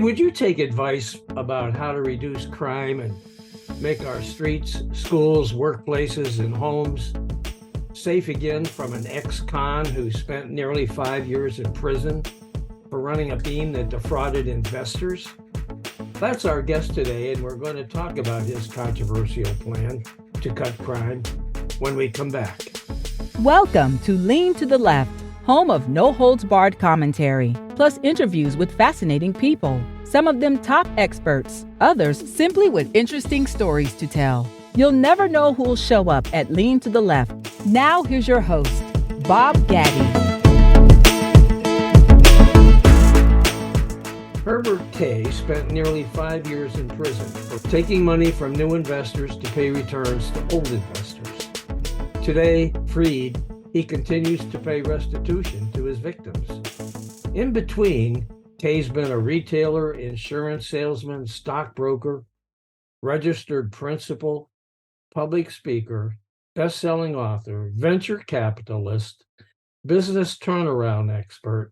would you take advice about how to reduce crime and make our streets, schools, workplaces, and homes safe again from an ex-con who spent nearly 5 years in prison for running a scheme that defrauded investors? That's our guest today, and we're going to talk about his controversial plan to cut crime when we come back. Welcome to Lean to the Left, home of no-holds-barred commentary, plus interviews with fascinating people, some of them top experts, others simply with interesting stories to tell. You'll never know who'll show up at Lean to the Left. Now here's your host, Bob Gaddy. Herbert Kay spent nearly 5 years in prison for taking money from new investors to pay returns to old investors. Today, freed, he continues to pay restitution to his victims. In between, Kay's been a retailer, insurance salesman, stockbroker, registered principal, public speaker, best-selling author, venture capitalist, business turnaround expert,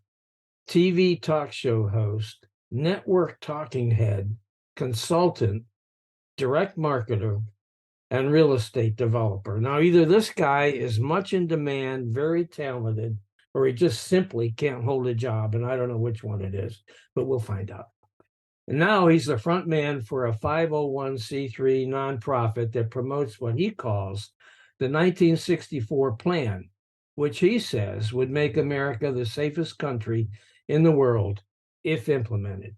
TV talk show host, network talking head, consultant, direct marketer, and real estate developer. Now, either this guy is much in demand, very talented, or he just simply can't hold a job, and I don't know which one it is, but we'll find out. And now he's the front man for a 501c3 nonprofit that promotes what he calls the 1964 plan, which he says would make America the safest country in the world if implemented.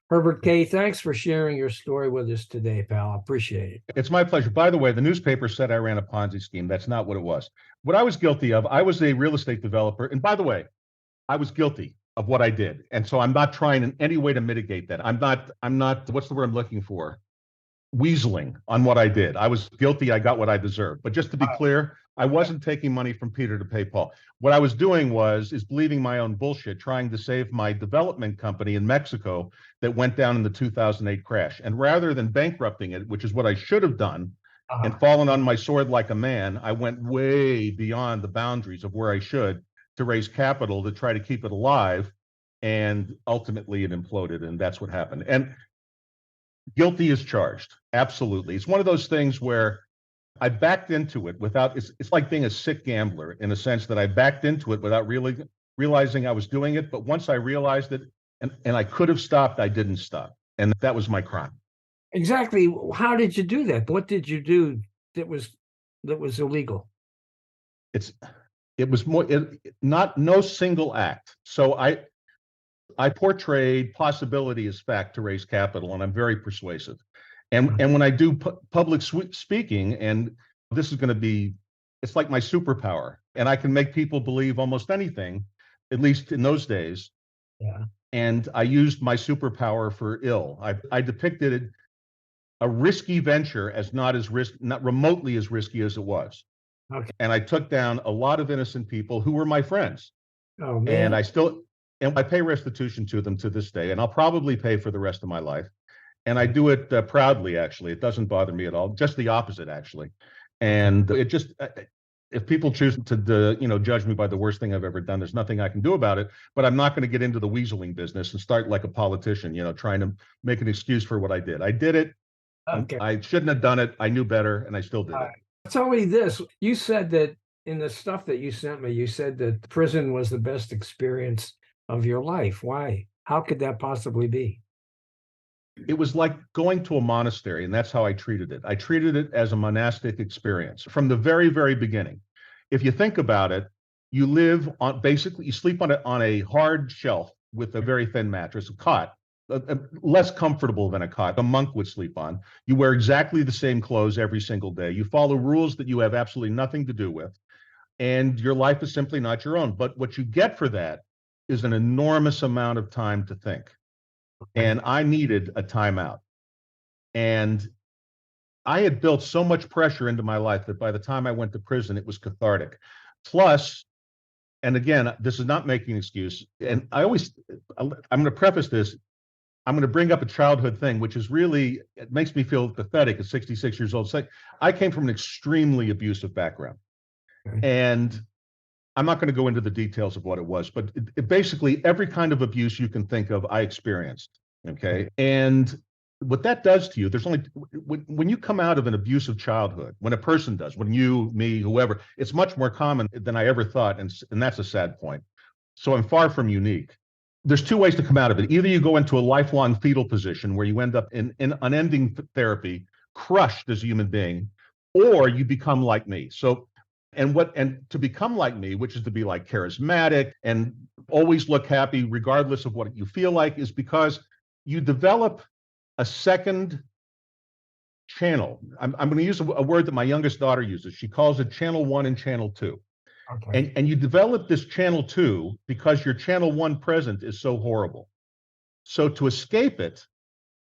Herbert Kay, thanks for sharing your story with us today, pal. I appreciate it. It's my pleasure. By the way, the newspaper said I ran a Ponzi scheme. That's not what it was. What I was guilty of, I was a real estate developer. And by the way, I was guilty of what I did. And so I'm not trying in any way to mitigate that. I'm not, what's the word I'm looking for? Weaseling on what I did. I was guilty. I got what I deserved. But just to be clear, I wasn't taking money from Peter to pay Paul. What I was doing is believing my own bullshit, trying to save my development company in Mexico that went down in the 2008 crash. And rather than bankrupting it, which is what I should have done, and fallen on my sword like a man, I went way beyond the boundaries of where I should to raise capital to try to keep it alive. And ultimately it imploded, and that's what happened. And guilty is charged. Absolutely. It's one of those things where I backed into it without, it's like being a sick gambler in a sense that I backed into it without really realizing I was doing it. But once I realized it and I could have stopped, I didn't stop. And that was my crime. Exactly. How did you do that? What did you do that was illegal? No single act. So I portrayed possibility as fact to raise capital, and I'm very persuasive. And when I do public speaking, and this is going to be, it's like my superpower, and I can make people believe almost anything, at least in those days. Yeah. And I used my superpower for ill. I depicted a risky venture as not remotely as risky as it was. Okay. And I took down a lot of innocent people who were my friends. Oh, man. And I pay restitution to them to this day, and I'll probably pay for the rest of my life. And I do it proudly, actually. It doesn't bother me at all. Just the opposite, actually. And it just, if people choose to judge me by the worst thing I've ever done, there's nothing I can do about it. But I'm not going to get into the weaseling business and start like a politician, trying to make an excuse for what I did. I did it. Okay. I shouldn't have done it. I knew better, and I still did it. Tell me this. You said that in the stuff that you sent me, you said that prison was the best experience of your life. Why? How could that possibly be? It was like going to a monastery, and that's how I treated it. I treated it as a monastic experience from the very, very beginning. If you think about it, you sleep on a hard shelf with a very thin mattress, a cot, less comfortable than a cot a monk would sleep on. You wear exactly the same clothes every single day. You follow rules that you have absolutely nothing to do with, and your life is simply not your own. But what you get for that is an enormous amount of time to think. And I needed a timeout. And I had built so much pressure into my life that by the time I went to prison, it was cathartic. Plus, and again, this is not making an excuse. And I'm going to preface this. I'm going to bring up a childhood thing, which is really, it makes me feel pathetic at 66 years old. So I came from an extremely abusive background. And I'm not going to go into the details of what it was, but basically every kind of abuse you can think of, I experienced. Okay. And what that does to you, there's only, when you come out of an abusive childhood, when a person does, when you, me, whoever, it's much more common than I ever thought. And that's a sad point. So I'm far from unique. There's two ways to come out of it. Either you go into a lifelong fetal position where you end up in unending therapy, crushed as a human being, or you become like me. So, and to become like me, which is to be like charismatic and always look happy, regardless of what you feel like, is because you develop a second channel. I'm going to use a word that my youngest daughter uses. She calls it channel 1 and channel 2. Okay. And you develop this channel 2 because your channel 1 present is so horrible. So to escape it,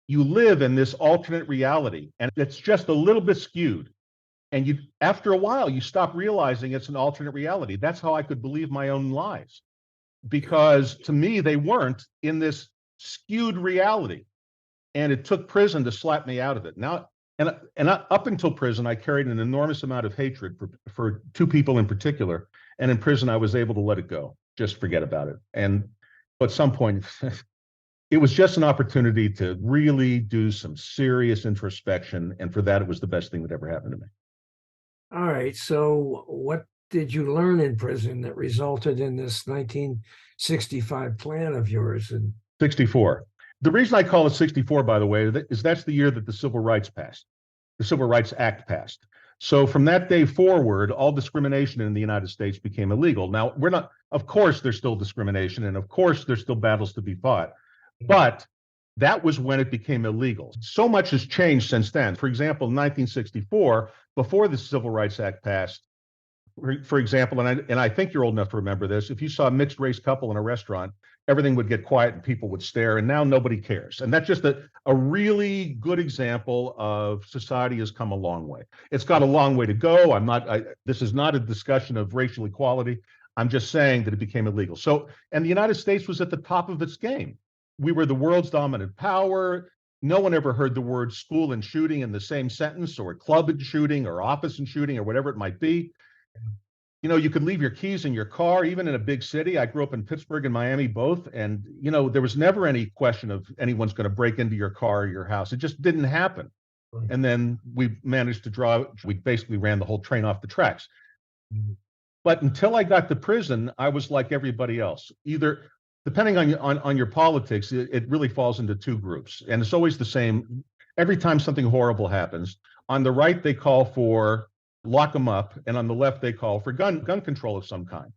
you live in this alternate reality, and it's just a little bit skewed. And you, after a while, you stop realizing it's an alternate reality. That's how I could believe my own lies, because to me, they weren't in this skewed reality. And it took prison to slap me out of it. Now, up until prison, I carried an enormous amount of hatred for two people in particular. And in prison, I was able to let it go, just forget about it. And at some point, it was just an opportunity to really do some serious introspection. And for that, it was the best thing that ever happened to me. All right. So what did you learn in prison that resulted in this 1965 plan of yours? And 64. The reason I call it 64, by the way, is that's the year that the Civil Rights Act passed. So from that day forward, all discrimination in the United States became illegal. Now, of course, there's still discrimination, and of course, there's still battles to be fought, but that was when it became illegal. So much has changed since then. For example, in 1964, before the Civil Rights Act passed, for example, and I think you're old enough to remember this, if you saw a mixed race couple in a restaurant, everything would get quiet and people would stare, and now nobody cares. And that's just a really good example of society has come a long way. It's got a long way to go. This is not a discussion of racial equality. I'm just saying that it became illegal. So, and the United States was at the top of its game. We were the world's dominant power. No one ever heard the word school and shooting in the same sentence, or club and shooting, or office and shooting, or whatever it might be. You know, you could leave your keys in your car, even in a big city. I grew up in Pittsburgh and Miami both. And, you know, there was never any question of anyone's going to break into your car or your house. It just didn't happen. And then we managed to we basically ran the whole train off the tracks. But until I got to prison, I was like everybody else. Either, depending on your politics, it really falls into two groups. And it's always the same. Every time something horrible happens, on the right, they call for lock them up, and on the left they call for gun control of some kind.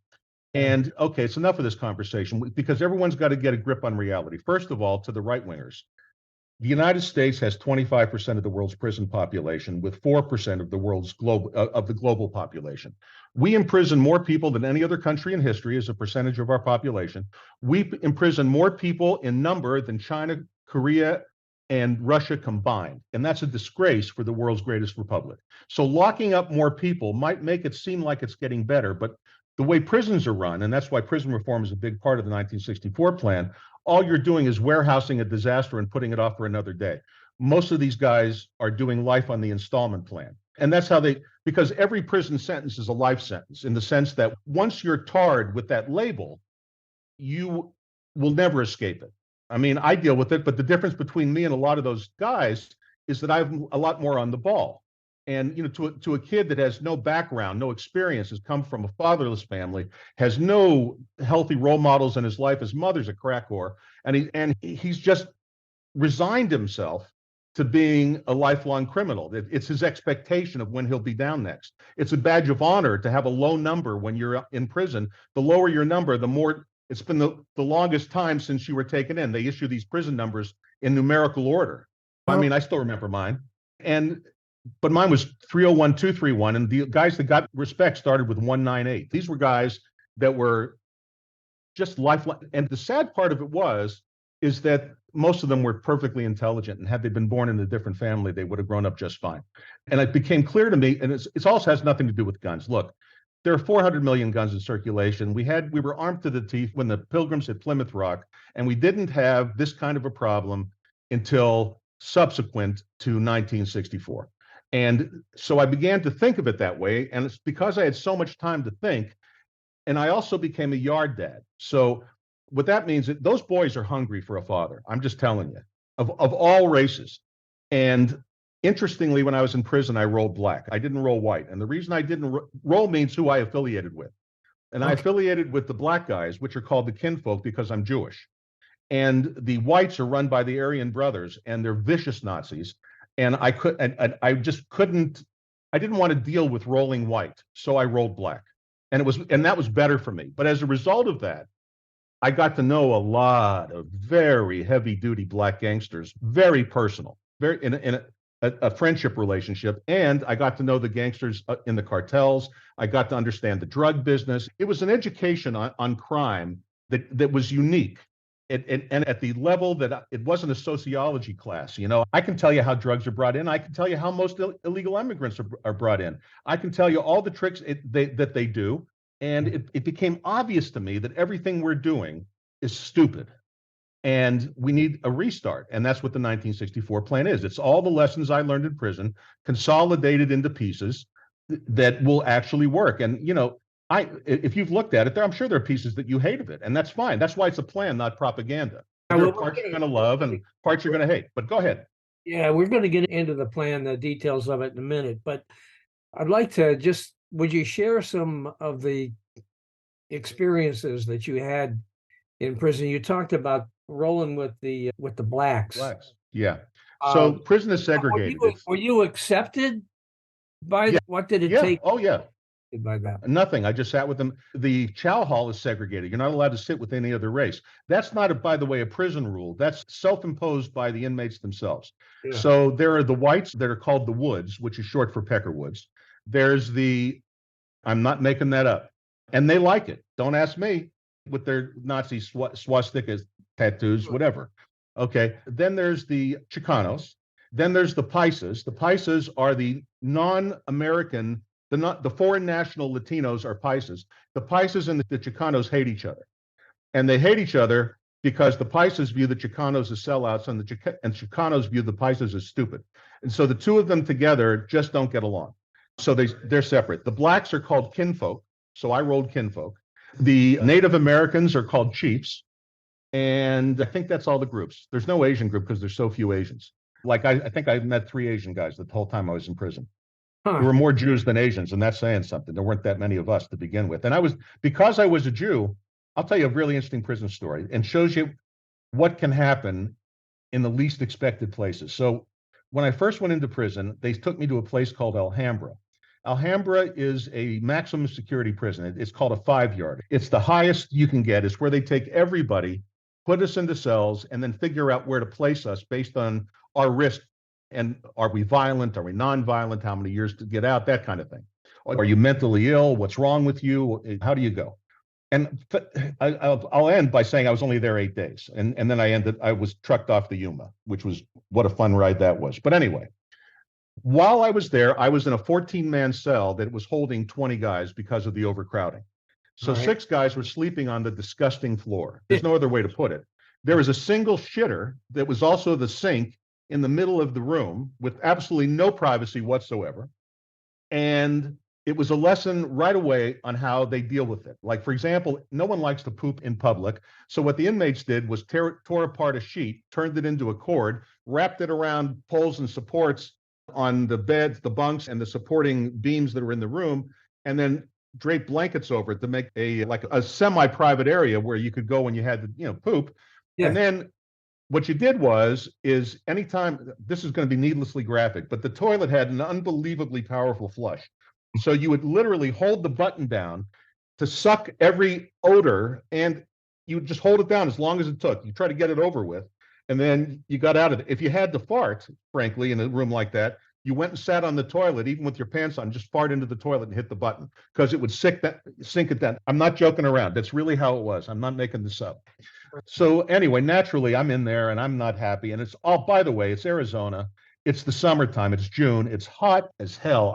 And okay, it's enough of this conversation, because everyone's got to get a grip on reality. First of all, to the right wingers, the United States has 25% of the world's prison population, with 4% of the world's global population. We imprison more people than any other country in history as a percentage of our population. We imprison more people in number than China, Korea, and Russia combined. And that's a disgrace for the world's greatest republic. So locking up more people might make it seem like it's getting better, but the way prisons are run, and that's why prison reform is a big part of the 1964 plan, all you're doing is warehousing a disaster and putting it off for another day. Most of these guys are doing life on the installment plan. And that's how because every prison sentence is a life sentence, in the sense that once you're tarred with that label, you will never escape it. I mean, I deal with it, but the difference between me and a lot of those guys is that I'm a lot more on the ball. And, you know, to a kid that has no background, no experience, has come from a fatherless family, has no healthy role models in his life. His mother's a crack whore, and he's just resigned himself to being a lifelong criminal. It's his expectation of when he'll be down next. It's a badge of honor to have a low number when you're in prison. The lower your number, the more. It's been the longest time since you were taken in. They issue these prison numbers in numerical order. I mean, I still remember mine. But mine was 301231, and the guys that got respect started with 198. These were guys that were just lifelong. And the sad part of it is that most of them were perfectly intelligent, and had they been born in a different family, they would have grown up just fine. And it became clear to me, and it also has nothing to do with guns. Look, there are 400 million guns in circulation. We were armed to the teeth when the Pilgrims hit Plymouth Rock, and we didn't have this kind of a problem until subsequent to 1964. And so I began to think of it that way, and it's because I had so much time to think, and I also became a yard dad. So what that means is those boys are hungry for a father. I'm just telling you. of all races. And interestingly, when I was in prison, I rolled black. I didn't roll white. And the reason I didn't roll means who I affiliated with. And I affiliated with the black guys, which are called the kinfolk because I'm Jewish. And the whites are run by the Aryan brothers, and they're vicious Nazis. And I just couldn't, I didn't want to deal with rolling white. So I rolled black. And that was better for me. But as a result of that, I got to know a lot of very heavy duty black gangsters, very personal, very in a friendship relationship. And I got to know the gangsters in the cartels. I got to understand the drug business. It was an education on crime that was unique. And at the level that it wasn't a sociology class, I can tell you how drugs are brought in. I can tell you how most illegal immigrants are brought in. I can tell you all the tricks that they do. And it became obvious to me that everything we're doing is stupid. And we need a restart. And that's what the 1964 plan is. It's all the lessons I learned in prison, consolidated into pieces that will actually work. And, if you've looked at it, I'm sure there are pieces that you hate of it. And that's fine. That's why it's a plan, not propaganda. There are parts you're going to love and parts you're going to hate. But go ahead. Yeah, we're going to get into the plan, the details of it in a minute. But I'd like to would you share some of the experiences that you had in prison? You talked about rolling with the blacks. Yeah. So prison is segregated. Were you accepted by Yeah. what did it Yeah. take? Oh, yeah. By that? Nothing. I just sat with them. The chow hall is segregated. You're not allowed to sit with any other race. That's not, by the way, a prison rule. That's self-imposed by the inmates themselves. Yeah. So there are the whites that are called the Woods, which is short for Peckerwoods. There's I'm not making that up. And they like it. Don't ask me, with their Nazi swastika tattoos, whatever. Okay. Then there's the Chicanos. Then there's the Paisas. The Paisas are the non-American, the foreign national Latinos are Paisas. The Paisas and the Chicanos hate each other. And they hate each other because the Paisas view the Chicanos as sellouts and Chicanos view the Paisas as stupid. And so the two of them together just don't get along. So they're separate. The blacks are called kinfolk. So I rolled kinfolk. The Native Americans are called chiefs. And I think that's all the groups. There's no Asian group because there's so few Asians. Like I think I met 3 Asian guys the whole time I was in prison. There were more Jews than Asians, and that's saying something. There weren't that many of us to begin with. And because I was a Jew, I'll tell you a really interesting prison story and shows you what can happen in the least expected places. So when I first went into prison, they took me to a place called Alhambra. Alhambra is a maximum security prison. It's called a 5-yard. It's the highest you can get. It's where they take everybody, put us into cells, and then figure out where to place us based on our risk. And are we violent? Are we non-violent? How many years to get out? That kind of thing. Are you mentally ill? What's wrong with you? How do you go? And I'll end by saying I was only there 8 days. And then I was trucked off the Yuma, which was what a fun ride that was. But anyway, while I was there, I was in a 14-man cell that was holding 20 guys because of the overcrowding. So 6 guys were sleeping on the disgusting floor. There's no other way to put it. There was a single shitter that was also the sink in the middle of the room with absolutely no privacy whatsoever. And it was a lesson right away on how they deal with it. Like, for example, no one likes to poop in public. So what the inmates did was tore apart a sheet, turned it into a cord, wrapped it around poles and supports on the beds, the bunks, and the supporting beams that are in the room, and then draped blankets over it to make a semi-private area where you could go when you had to, poop. Yeah. And then what you did is anytime, this is going to be needlessly graphic, but the toilet had an unbelievably powerful flush. So you would literally hold the button down to suck every odor, and you would just hold it down as long as it took. You try to get it over with, and then you got out of it. If you had to fart, frankly, in a room like that, you went and sat on the toilet, even with your pants on, just fart into the toilet and hit the button because it would sink it down. I'm not joking around. That's really how it was. I'm not making this up. So anyway, naturally, I'm in there and I'm not happy. And it's by the way, it's Arizona. It's the summertime. It's June. It's hot as hell.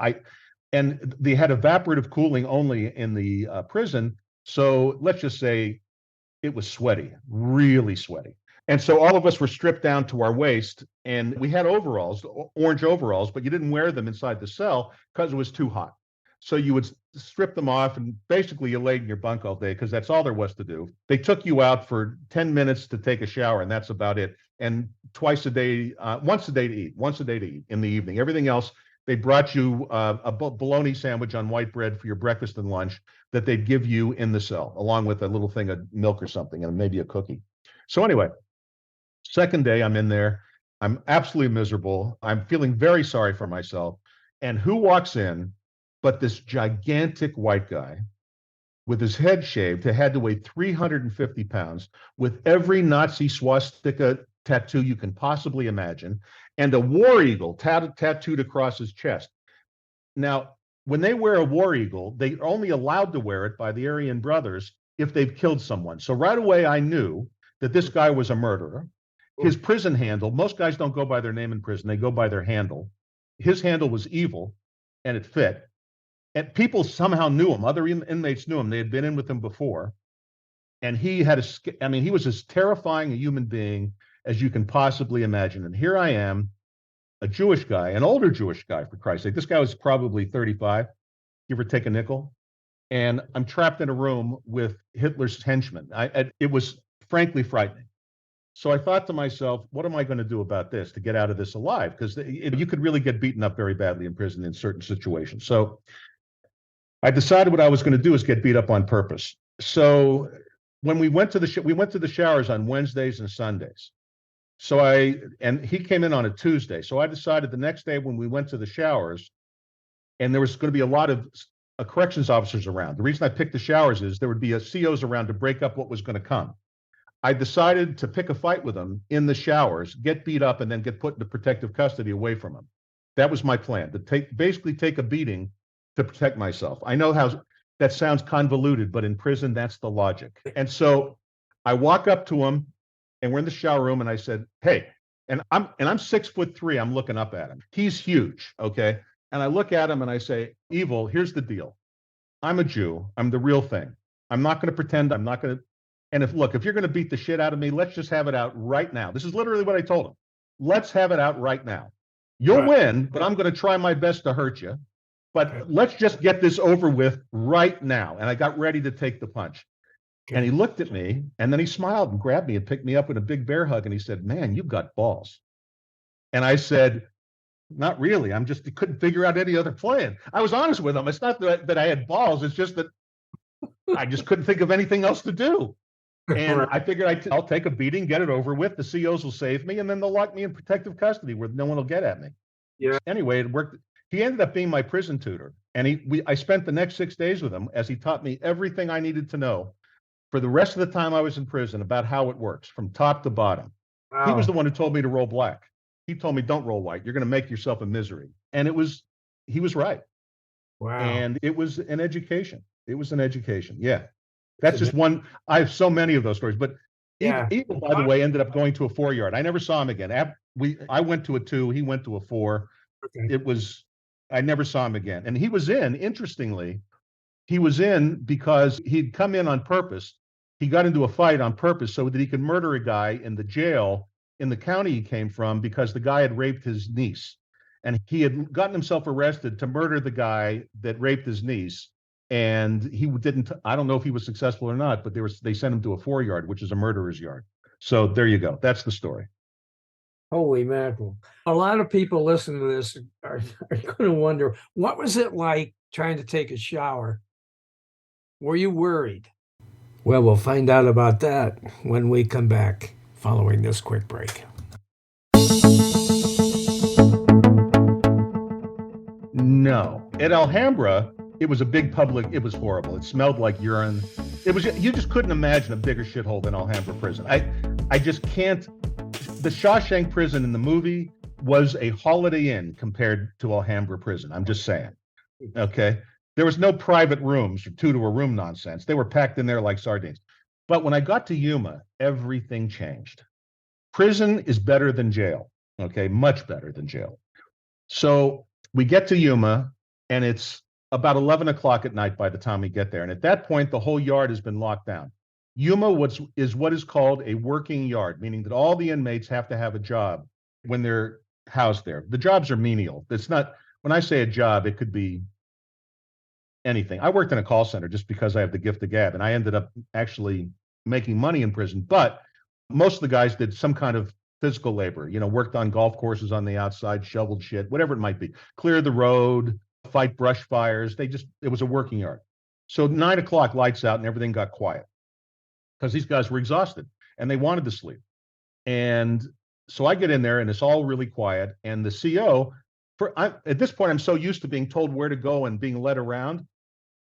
And they had evaporative cooling only in the prison. So let's just say it was sweaty, really sweaty. And so all of us were stripped down to our waist, and we had overalls, orange overalls, but you didn't wear them inside the cell because it was too hot. So you would strip them off, and basically you laid in your bunk all day because that's all there was to do. They took you out for 10 minutes to take a shower, and that's about it. And twice a day, once a day to eat, in the evening. Everything else, they brought you a bologna sandwich on white bread for your breakfast and lunch that they'd give you in the cell, along with a little thing of milk or something, and maybe a cookie. So anyway, second day I'm in there. I'm absolutely miserable. I'm feeling very sorry for myself. And who walks in but this gigantic white guy with his head shaved, who had to weigh 350 pounds, with every Nazi swastika tattoo you can possibly imagine, and a war eagle tattooed across his chest. Now, when they wear a war eagle, they're only allowed to wear it by the Aryan brothers if they've killed someone. So right away, I knew that this guy was a murderer. His prison handle, most guys don't go by their name in prison, they go by their handle. His handle was evil, and it fit. And people somehow knew him. Other inmates knew him. They had been in with him before. And he was as terrifying a human being as you can possibly imagine. And here I am, a Jewish guy, an older Jewish guy, for Christ's sake. This guy was probably 35, give or take a nickel. And I'm trapped in a room with Hitler's henchmen. It was frankly frightening. So I thought to myself, what am I going to do about this to get out of this alive? Because you could really get beaten up very badly in prison in certain situations. So I decided what I was going to do is get beat up on purpose. So when we went to the showers on Wednesdays and Sundays. And he came in on a Tuesday. So I decided the next day when we went to the showers, and there was going to be a lot of corrections officers around. The reason I picked the showers is there would be a COs around to break up what was going to come. I decided to pick a fight with them in the showers, get beat up, and then get put into protective custody away from them. That was my plan, to basically take a beating to protect myself. I know how that sounds convoluted, but in prison, that's the logic. And so I walk up to him, and we're in the shower room, and I said, "Hey," and I'm 6'3". I'm looking up at him. He's huge, okay? And I look at him and I say, "Evil, here's the deal. I'm a Jew. I'm the real thing. I'm not going to pretend. I'm not going to. And if you're going to beat the shit out of me, let's just have it out right now." This is literally what I told him. Let's have it out right now. You'll win, but I'm going to try my best to hurt you. But let's just get this over with right now. And I got ready to take the punch. And he looked at me, and then he smiled and grabbed me and picked me up with a big bear hug. And he said, "Man, you've got balls." And I said, "Not really. Couldn't figure out any other plan." I was honest with him. It's not that I had balls. It's just that I just couldn't think of anything else to do. And I figured I'll take a beating, get it over with. The COs will save me, and then they'll lock me in protective custody where no one will get at me. Yeah. Anyway, it worked. He ended up being my prison tutor, and I spent the next 6 days with him as he taught me everything I needed to know for the rest of the time I was in prison about how it works from top to bottom. Wow. He was the one who told me to roll black. He told me, "Don't roll white. You're going to make yourself a misery." And he was right. Wow. And it was an education. Yeah. That's just one. I have so many of those stories, but Eagle, by the way, ended up going to a 4-yard. I never saw him again. I went to a 2, he went to a 4. Okay. I never saw him again. And interestingly, he was in because he'd come in on purpose. He got into a fight on purpose so that he could murder a guy in the jail in the county he came from because the guy had raped his niece. And he had gotten himself arrested to murder the guy that raped his niece. And he didn't, I don't know if he was successful or not, but they sent him to a 4-yard, which is a murderer's yard. So there you go. That's the story. Holy mackerel. A lot of people listening to this are going to wonder, what was it like trying to take a shower? Were you worried? Well, we'll find out about that when we come back following this quick break. No. At Alhambra, it was a big public, it was horrible. It smelled like urine. You just couldn't imagine a bigger shithole than Alhambra prison. I just can't. The Shawshank prison in the movie was a Holiday Inn compared to Alhambra prison. I'm just saying. Okay. There was no private rooms or 2 to a room nonsense. They were packed in there like sardines. But when I got to Yuma, everything changed. Prison is better than jail. Okay. Much better than jail. So we get to Yuma, and it's about 11 o'clock at night by the time we get there. And at that point, the whole yard has been locked down. Yuma is what is called a working yard, meaning that all the inmates have to have a job when they're housed there. The jobs are menial. It's not, when I say a job, it could be anything. I worked in a call center just because I have the gift of gab, and I ended up actually making money in prison. But most of the guys did some kind of physical labor, worked on golf courses on the outside, shoveled shit, whatever it might be, clear the road, fight brush fires. It was a working yard. So 9 o'clock, lights out, and everything got quiet because these guys were exhausted and they wanted to sleep. And so I get in there and it's all really quiet. And the CO, at this point, I'm so used to being told where to go and being led around,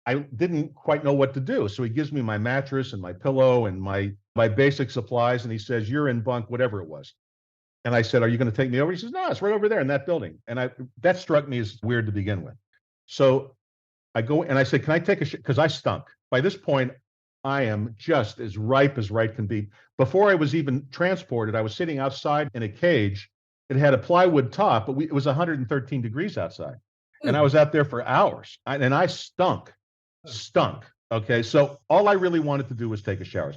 I didn't quite know what to do. So he gives me my mattress and my pillow and my basic supplies. And he says, "You're in bunk, whatever it was." And I said, "Are you going to take me over?" He says, "No, it's right over there in that building." And that struck me as weird to begin with. So I go and I said, "Can I take a shit?" Because I stunk. By this point, I am just as ripe as ripe can be. Before I was even transported, I was sitting outside in a cage. It had a plywood top, but it was 113 degrees outside. And I was out there for hours. And I stunk. Okay. So all I really wanted to do was take a shower.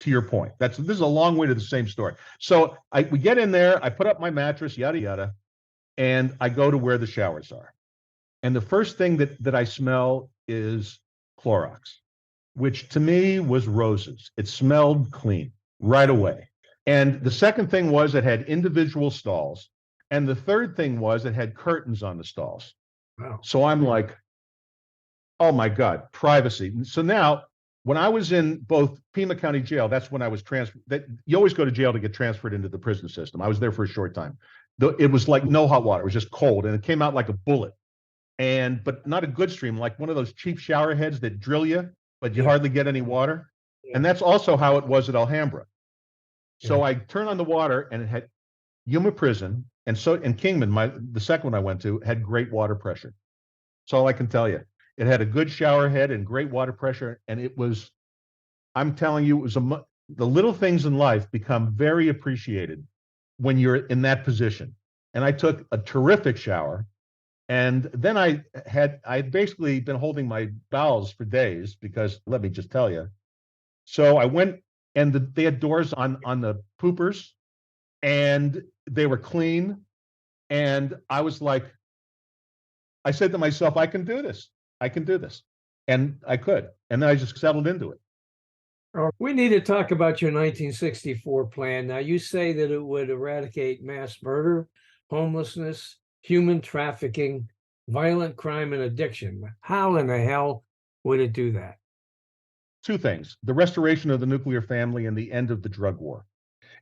To your point, this is a long way to the same story. So we get in there, I put up my mattress, yada, yada, and I go to where the showers are. And the first thing that I smell is Clorox, which to me was roses. It smelled clean right away. And the second thing was it had individual stalls. And the third thing was it had curtains on the stalls. Wow. So I'm like, oh my God, privacy. So now, when I was in both Pima County Jail, that's when I was transferred. You always go to jail to get transferred into the prison system. I was there for a short time. It was like no hot water. It was just cold, and it came out like a bullet. But not a good stream, like one of those cheap shower heads that drill you, but you hardly get any water. Yeah. And that's also how it was at Alhambra. So I turned on the water, and it had Yuma Prison, and Kingman, the second one I went to, had great water pressure. That's all I can tell you. It had a good shower head and great water pressure. And it was, I'm telling you, the little things in life become very appreciated when you're in that position. And I took a terrific shower. And then I had basically been holding my bowels for days because, let me just tell you. So I went, and they had doors on the poopers, and they were clean. And I was like, I said to myself, I can do this. And I could. And then I just settled into it. We need to talk about your 1964 plan. Now, you say that it would eradicate mass murder, homelessness, human trafficking, violent crime, and addiction. How in the hell would it do that? Two things: the restoration of the nuclear family and the end of the drug war.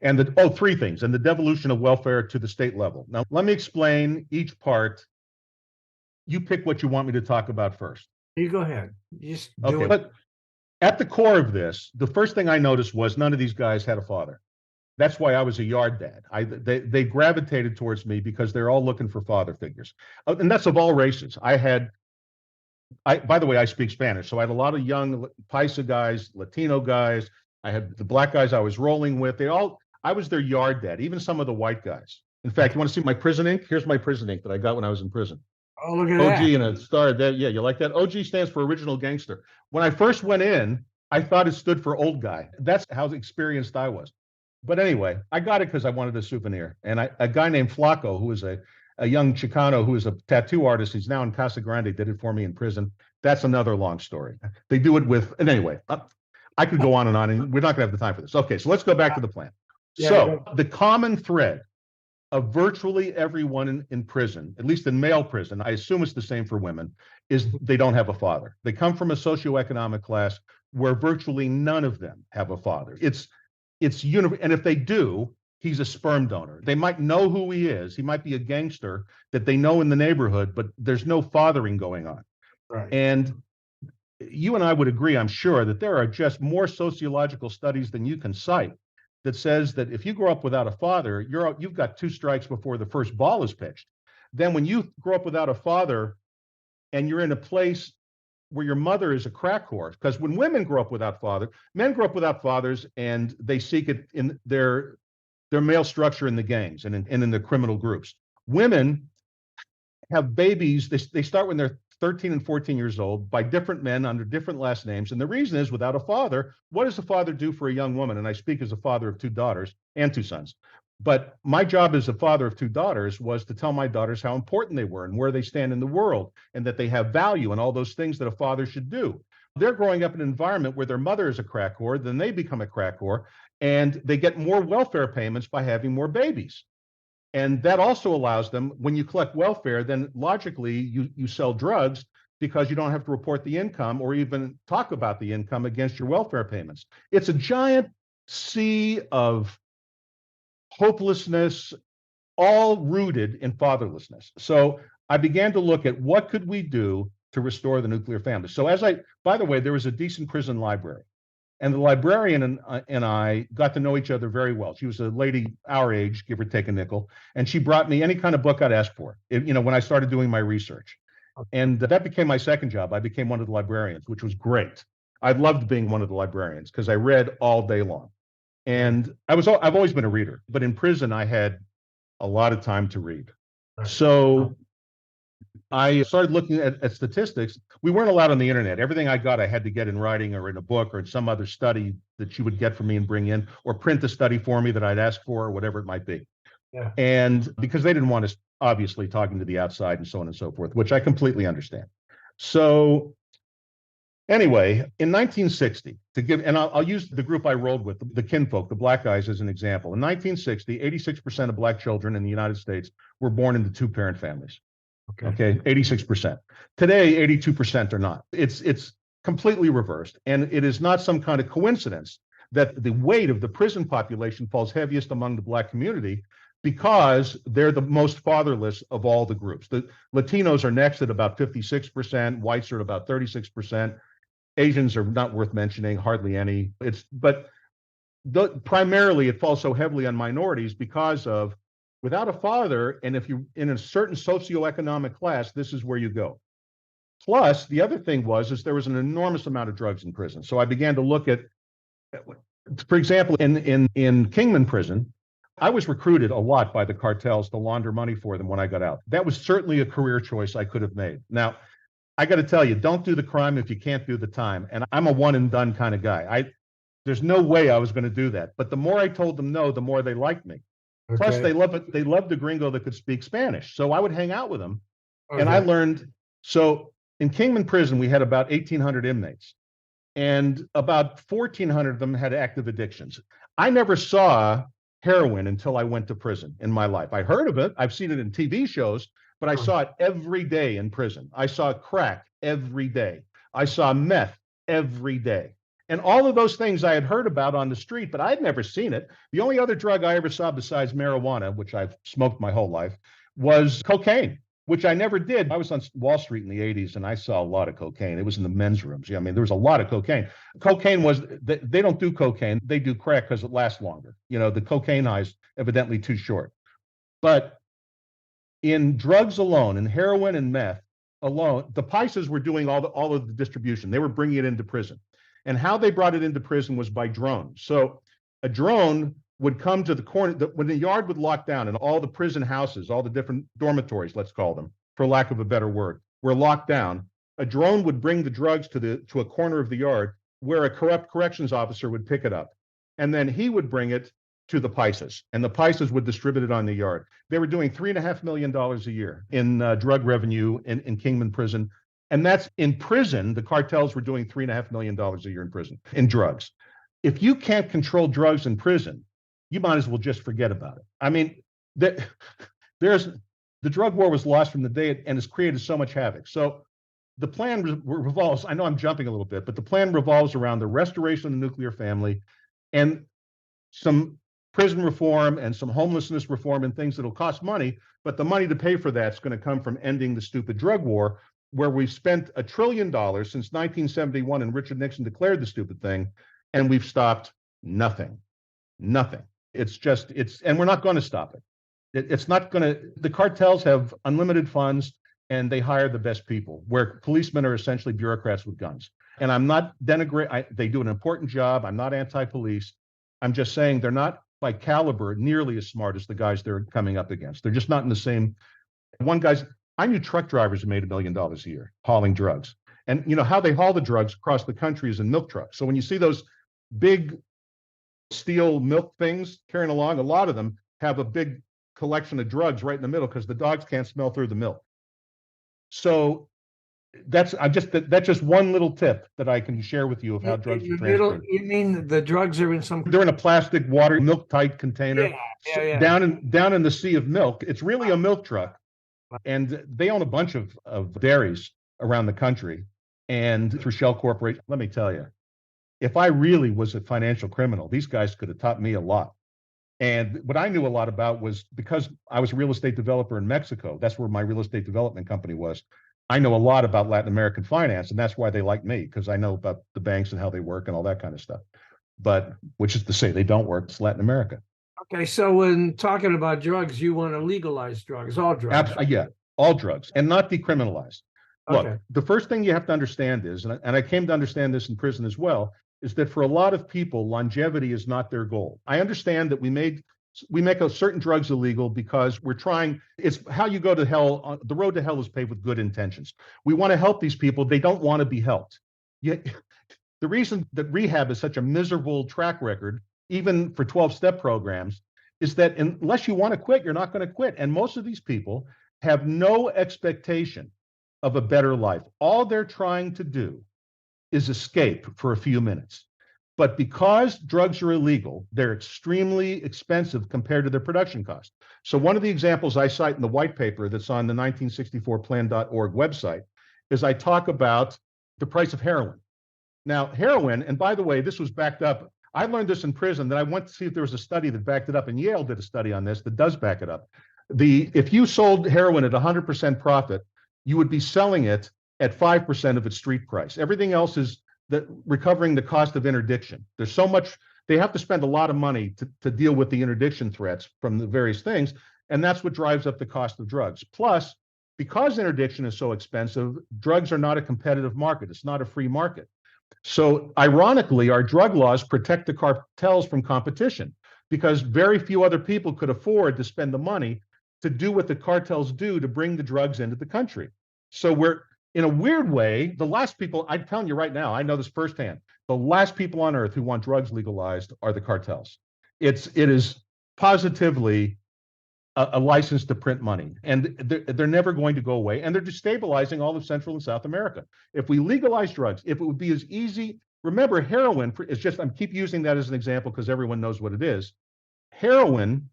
And three things: and the devolution of welfare to the state level. Now, let me explain each part. You pick what you want me to talk about first. You go ahead. Just do it. But at the core of this, the first thing I noticed was none of these guys had a father. That's why I was a yard dad. They gravitated towards me because they're all looking for father figures. And that's of all races. By the way, I speak Spanish. So I had a lot of young Paisa guys, Latino guys. I had the black guys I was rolling with. I was their yard dad, even some of the white guys. In fact, you want to see my prison ink? Here's my prison ink that I got when I was in prison. Oh, look at OG that. and a star there. Yeah, you like that? OG stands for original gangster. When I first went in, I thought it stood for old guy. That's how experienced I was. But anyway, I got it because I wanted a souvenir. And a guy named Flaco, who is a young Chicano who is a tattoo artist, he's now in Casa Grande, did it for me in prison. That's another long story. They do it and anyway, I could go on, and we're not going to have the time for this. Okay, so let's go back to the plan. So the common thread of virtually everyone in prison, at least in male prison, I assume it's the same for women, is they don't have a father. They come from a socioeconomic class where virtually none of them have a father. And if they do, he's a sperm donor. They might know who he is. He might be a gangster that they know in the neighborhood, but there's no fathering going on. Right. And you and I would agree, I'm sure, that there are just more sociological studies than you can cite that says that if you grow up without a father, you've got two strikes before the first ball is pitched. Then when you grow up without a father and you're in a place where your mother is a crack whore, because when women grow up without men grow up without fathers, and they seek it in their male structure in the gangs and in the criminal groups. Women have babies. They start when they're 13 and 14 years old by different men under different last names. And the reason is, without a father, what does a father do for a young woman? And I speak as a father of two daughters and two sons. But my job as a father of two daughters was to tell my daughters how important they were and where they stand in the world and that they have value and all those things that a father should do. They're growing up in an environment where their mother is a crack whore, then they become a crack whore, and they get more welfare payments by having more babies. And that also allows them, when you collect welfare, then logically you sell drugs because you don't have to report the income or even talk about the income against your welfare payments. It's a giant sea of hopelessness, all rooted in fatherlessness. So I began to look at what could we do to restore the nuclear family. So by the way, there was a decent prison library. And the librarian and I got to know each other very well. She was a lady our age, give or take a nickel, and she brought me any kind of book I'd ask for, when I started doing my research. And that became my second job. I became one of the librarians, which was great. I loved being one of the librarians because I read all day long. And I've always been a reader, but in prison, I had a lot of time to read. So I started looking at statistics. We weren't allowed on the internet. Everything I got, I had to get in writing or in a book or in some other study that you would get from me and bring in, or print the study for me that I'd ask for, or whatever it might be. Yeah. And because they didn't want us obviously talking to the outside and so on and so forth, which I completely understand. So anyway, in 1960, and I'll use the group I rolled with, the kinfolk, the black guys, as an example. In 1960, 86% of black children in the United States were born into two-parent families. Okay, 86%. Today, 82% are not. It's completely reversed, and it is not some kind of coincidence that the weight of the prison population falls heaviest among the black community, because they're the most fatherless of all the groups. The Latinos are next at about 56%, whites are at about 36%, Asians are not worth mentioning, hardly any. But primarily it falls so heavily on minorities because of, without a father, and if you're in a certain socioeconomic class, this is where you go. Plus, the other thing is there was an enormous amount of drugs in prison. So I began to look at, for example, in Kingman prison, I was recruited a lot by the cartels to launder money for them when I got out. That was certainly a career choice I could have made. Now, I got to tell you, don't do the crime if you can't do the time. And I'm a one and done kind of guy. There's no way I was going to do that. But the more I told them no, the more they liked me. Okay. Plus, they loved the gringo that could speak Spanish. So I would hang out with them. Okay. And I learned. So in Kingman prison, we had about 1,800 inmates, and about 1,400 of them had active addictions. I never saw heroin until I went to prison in my life. I heard of it. I've seen it in TV shows, but I saw it every day in prison. I saw crack every day. I saw meth every day. And all of those things I had heard about on the street, but I'd never seen it. The only other drug I ever saw besides marijuana, which I've smoked my whole life, was cocaine, which I never did. I was on Wall Street in the 80s, and I saw a lot of cocaine. It was in the men's rooms. I mean, there was a lot of cocaine. Cocaine they don't do cocaine. They do crack because it lasts longer. The cocaine high's evidently too short. But in drugs alone, in heroin and meth alone, the Pisces were doing all of the distribution. They were bringing it into prison. And how they brought it into prison was by drone. So a drone would come to the corner, when the yard would lock down and all the prison houses, all the different dormitories, let's call them, for lack of a better word, were locked down. A drone would bring the drugs to a corner of the yard where a corrupt corrections officer would pick it up. And then he would bring it to the Pisces, and the Pisces would distribute it on the yard. They were doing $3.5 million a year in drug revenue in Kingman prison. And that's in prison. The cartels were doing $3.5 million a year in prison in drugs. If you can't control drugs in prison, you might as well just forget about it. I mean, the drug war was lost from the day and has created so much havoc. So the plan revolves, I know I'm jumping a little bit, but the plan revolves around the restoration of the nuclear family and some prison reform and some homelessness reform and things that'll cost money. But the money to pay for that's going to come from ending the stupid drug war, where we've spent $1 trillion since 1971 and Richard Nixon declared the stupid thing, and we've stopped nothing. And we're not going to stop it. It's not going to, the cartels have unlimited funds and they hire the best people, where policemen are essentially bureaucrats with guns. And I'm not denigrating, they do an important job. I'm not anti-police. I'm just saying they're not by caliber nearly as smart as the guys they're coming up against. They're just not in the same, I knew truck drivers who made $1 million a year hauling drugs. And how they haul the drugs across the country is in milk trucks. So when you see those big steel milk things carrying along, a lot of them, have a big collection of drugs right in the middle because the dogs can't smell through the milk. So that's just one little tip that I can share with you of how drugs In are the middle, transported. you mean the drugs are in some? They're in a plastic water milk tight container Yeah. down in the sea of milk. It's really a milk truck, and they own a bunch of dairies around the country and through Shell Corporation. Let me tell you, if I really was a financial criminal, these guys could have taught me a lot. And what I knew a lot about was because I was a real estate developer in Mexico. That's where my real estate development company was. I know a lot about Latin American finance, and that's why they like me, because I know about the banks and how they work and all that kind of stuff. But which is to say, they don't work. It's Latin America. Okay, so when talking about drugs, you want to legalize drugs, all drugs. Yeah, all drugs, and not decriminalized. Okay. Look, the first thing you have to understand is, and I came to understand this in prison as well, is that for a lot of people, longevity is not their goal. I understand that we make certain drugs illegal because we're trying. It's how you go to hell. The road to hell is paved with good intentions. We want to help these people. They don't want to be helped. Yet, the reason that rehab is such a miserable track record, even for 12-step programs, is that unless you want to quit, you're not going to quit. And most of these people have no expectation of a better life. All they're trying to do is escape for a few minutes. But because drugs are illegal, they're extremely expensive compared to their production cost. So one of the examples I cite in the white paper that's on the 1964plan.org website is I talk about the price of heroin. Now, heroin, and by the way, this was backed up. I learned this in prison, that I went to see if there was a study that backed it up, and Yale did a study on this that does back it up. If you sold heroin at 100% profit, you would be selling it at 5% of its street price. Everything else is recovering the cost of interdiction. There's so much, they have to spend a lot of money to deal with the interdiction threats from the various things, and that's what drives up the cost of drugs. Plus, because interdiction is so expensive, drugs are not a competitive market. It's not a free market. So ironically, our drug laws protect the cartels from competition because very few other people could afford to spend the money to do what the cartels do to bring the drugs into the country. So we're, in a weird way, the last people, I'm telling you right now, I know this firsthand, the last people on earth who want drugs legalized are the cartels. It is positively a license to print money, and they're never going to go away, and they're destabilizing all of Central and South America. If we legalize drugs, if it would be as easy, remember heroin is just, I keep using that as an example because everyone knows what it is. Heroin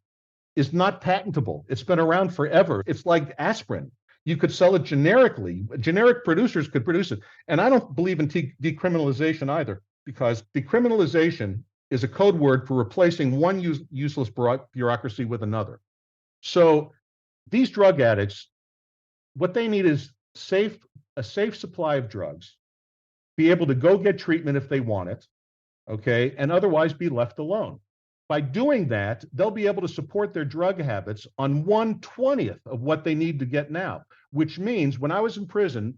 is not patentable. It's been around forever. It's like aspirin. You could sell it generically. Generic producers could produce it. And I don't believe in decriminalization either, because decriminalization is a code word for replacing one useless bureaucracy with another. So these drug addicts, what they need is a safe supply of drugs, be able to go get treatment if they want it, okay, and otherwise be left alone. By doing that, they'll be able to support their drug habits on 1/20th of what they need to get now, which means when I was in prison,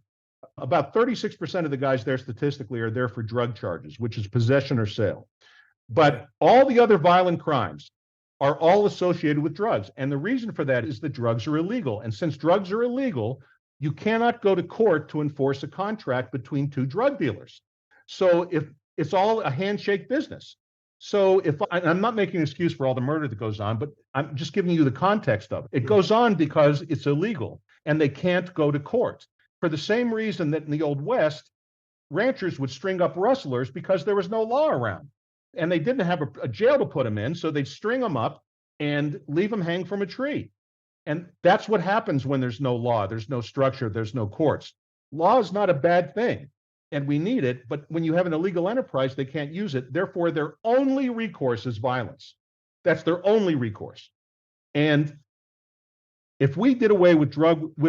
about 36% of the guys there statistically are there for drug charges, which is possession or sale. But all the other violent crimes are all associated with drugs. And the reason for that is that drugs are illegal. And since drugs are illegal, you cannot go to court to enforce a contract between two drug dealers. So if it's all a handshake business. So I'm not making an excuse for all the murder that goes on, but I'm just giving you the context of it. It goes on because it's illegal and they can't go to court. For the same reason that in the Old West, ranchers would string up rustlers because there was no law around. And they didn't have a jail to put them in, so they'd string them up and leave them hang from a tree. And that's what happens when there's no law, there's no structure, there's no courts. Law is not a bad thing, and we need it, but when you have an illegal enterprise, they can't use it. Therefore, their only recourse is violence. That's their only recourse. And if we did away with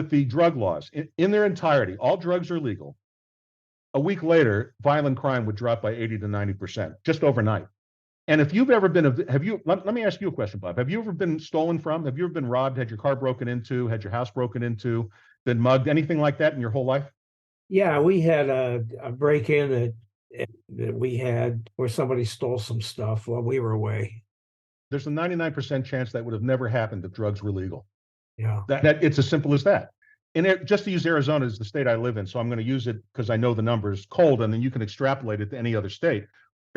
the drug laws in their entirety, all drugs are legal, a week later, violent crime would drop by 80 to 90%, just overnight. And if you've ever been, let me ask you a question, Bob. Have you ever been stolen from? Have you ever been robbed, had your car broken into, had your house broken into, been mugged, anything like that in your whole life? Yeah, we had a break-in that we had where somebody stole some stuff while we were away. There's a 99% chance that would have never happened if drugs were legal. Yeah. That it's as simple as that. And just to use Arizona as the state I live in, so I'm going to use it because I know the numbers cold, and then you can extrapolate it to any other state.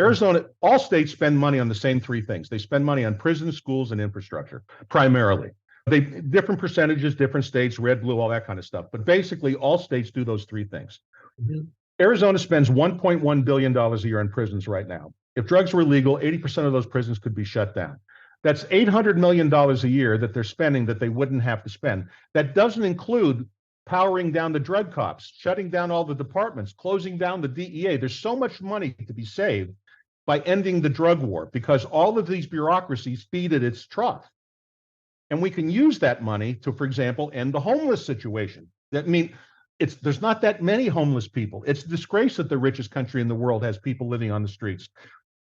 Arizona, all states spend money on the same three things. They spend money on prisons, schools, and infrastructure, primarily. They different percentages, different states, red, blue, all that kind of stuff. But basically, all states do those three things. Mhm. Arizona spends $1.1 billion a year in prisons right now. If drugs were illegal, 80% of those prisons could be shut down. That's $800 million a year that they're spending that they wouldn't have to spend. That doesn't include powering down the drug cops, shutting down all the departments, closing down the DEA. There's so much money to be saved by ending the drug war because all of these bureaucracies feed at its trough. And we can use that money to, for example, end the homeless situation. That mean there's not that many homeless people. It's a disgrace that the richest country in the world has people living on the streets.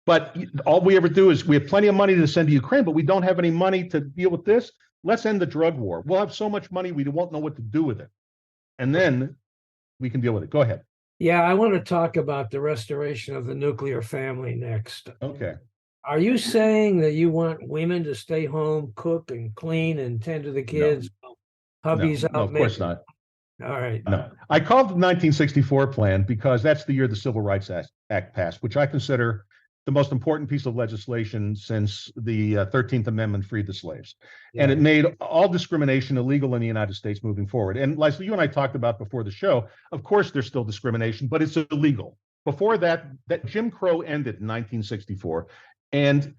But all we ever do is we have plenty of money to send to Ukraine, but we don't have any money to deal with this. Let's end the drug war. We'll have so much money we won't know what to do with it. And then we can deal with it. Go ahead. Yeah, I want to talk about the restoration of the nuclear family next. Okay. Are you saying that you want women to stay home, cook and clean and tend to the kids? Hubby's No, out of course making- not. All right. No. I called the 1964 plan because that's the year the Civil Rights Act passed, which I consider the most important piece of legislation since the 13th Amendment freed the slaves. And it made all discrimination illegal in the United States moving forward. And Leslie, you and I talked about before the show, of course, there's still discrimination, but it's illegal. Before that Jim Crow ended in 1964. And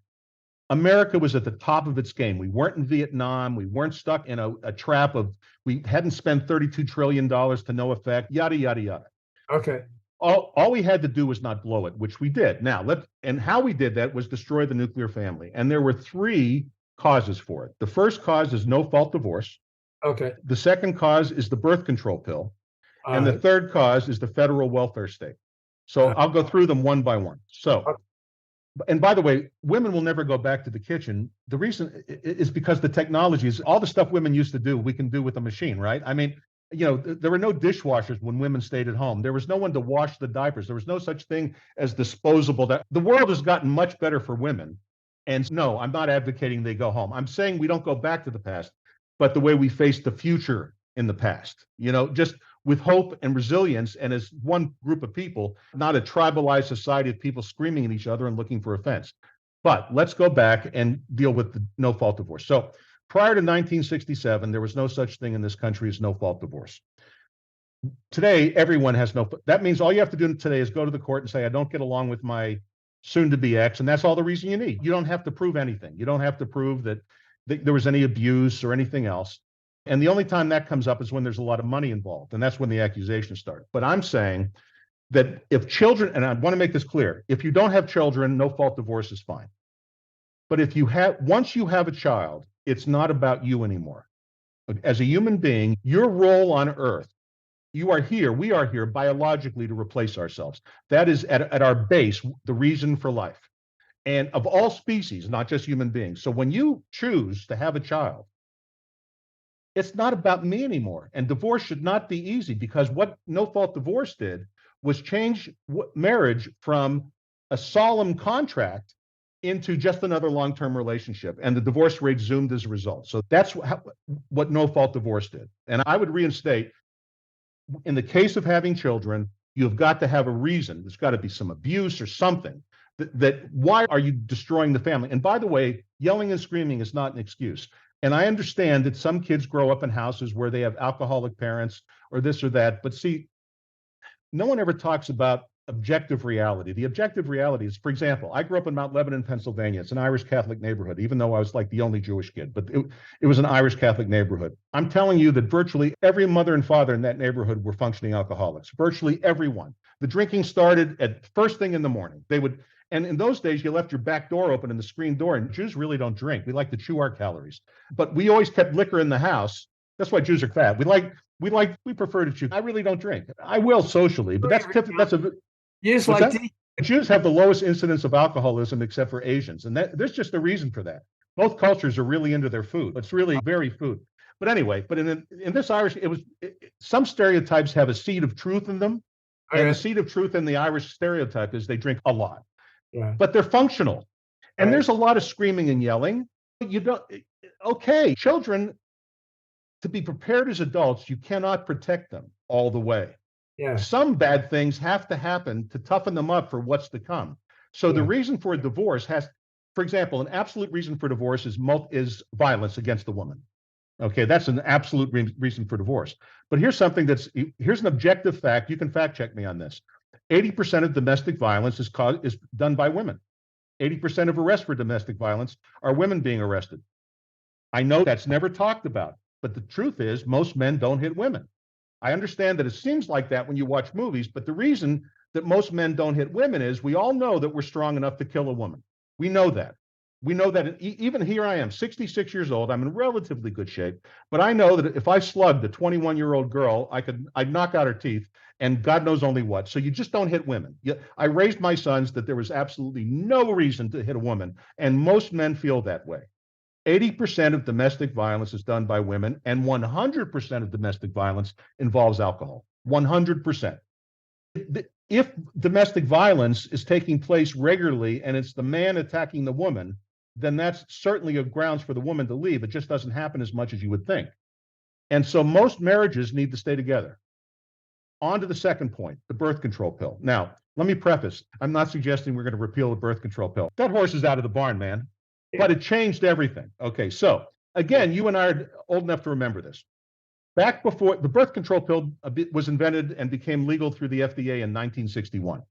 America was at the top of its game. We weren't in Vietnam. We weren't stuck in a trap of, we hadn't spent $32 trillion to no effect, yada, yada, yada. Okay. All we had to do was not blow it, which we did. Now, and how we did that was destroy the nuclear family. And there were three causes for it. The first cause is no-fault divorce. Okay. The second cause is the birth control pill. And the third cause is the federal welfare state. So I'll go through them one by one. So, and by the way, women will never go back to the kitchen. The reason is because the technology is all the stuff women used to do, we can do with a machine, right? I mean, there were no dishwashers when women stayed at home. There was no one to wash the diapers. There was no such thing as disposable. The world has gotten much better for women. And no, I'm not advocating they go home. I'm saying we don't go back to the past, but the way we face the future in the past, just with hope and resilience and as one group of people, not a tribalized society of people screaming at each other and looking for offense. But let's go back and deal with the no-fault divorce. So prior to 1967, there was no such thing in this country as no-fault divorce. Today, everyone has that means all you have to do today is go to the court and say, I don't get along with my soon-to-be ex, and that's all the reason you need. You don't have to prove anything. You don't have to prove that there was any abuse or anything else. And the only time that comes up is when there's a lot of money involved, and that's when the accusations start. But I'm saying that if children, and I want to make this clear, if you don't have children, no-fault divorce is fine. But once you have a child, it's not about you anymore. As a human being, your role on earth, we are here biologically to replace ourselves. That is at our base, the reason for life. And of all species, not just human beings. So when you choose to have a child, it's not about me anymore. And divorce should not be easy, because what no-fault divorce did was change marriage from a solemn contract into just another long-term relationship. And the divorce rate zoomed as a result. So that's what no-fault divorce did. And I would reinstate, in the case of having children, you've got to have a reason. There's got to be some abuse or something. That why are you destroying the family? And by the way, yelling and screaming is not an excuse. And I understand that some kids grow up in houses where they have alcoholic parents or this or that. But see, no one ever talks about objective reality. The objective reality is, for example, I grew up in Mount Lebanon, Pennsylvania. It's an Irish Catholic neighborhood, even though I was like the only Jewish kid, but it was an Irish Catholic neighborhood. I'm telling you that virtually every mother and father in that neighborhood were functioning alcoholics, virtually everyone. The drinking started at first thing in the morning. And in those days, you left your back door open and the screen door, and Jews really don't drink. We like to chew our calories, but we always kept liquor in the house. That's why Jews are fat. We prefer to chew. I really don't drink. I will socially, but Jews have the lowest incidence of alcoholism except for Asians. And there's just a reason for that. Both cultures are really into their food. It's really very food. But anyway, in this Irish, some stereotypes have a seed of truth in them. And the seed of truth in the Irish stereotype is they drink a lot. Yeah. But they're functional. And there's a lot of screaming and yelling. Children, to be prepared as adults, you cannot protect them all the way. Yeah. Some bad things have to happen to toughen them up for what's to come. So the Yeah. reason for a divorce for example, an absolute reason for divorce is violence against the woman. Okay, that's an absolute reason for divorce. But here's an objective fact. You can fact check me on this. 80% of domestic violence is done by women. 80% of arrests for domestic violence are women being arrested. I know that's never talked about, but the truth is most men don't hit women. I understand that it seems like that when you watch movies, but the reason that most men don't hit women is we all know that we're strong enough to kill a woman. We know that. We know that even here I am, 66 years old, I'm in relatively good shape, but I know that if I slugged a 21-year-old girl, I'd knock out her teeth and God knows only what. So you just don't hit women. I raised my sons that there was absolutely no reason to hit a woman, and most men feel that way. 80% of domestic violence is done by women, and 100% of domestic violence involves alcohol. 100%. If domestic violence is taking place regularly and it's the man attacking the woman, then that's certainly a grounds for the woman to leave. It just doesn't happen as much as you would think. And so most marriages need to stay together. On to the second point, the birth control pill. Now, let me preface, I'm not suggesting we're going to repeal the birth control pill. That horse is out of the barn, man. But it changed everything. Okay, so again, you and I are old enough to remember this. Back before the birth control pill was invented and became legal through the FDA in 1961.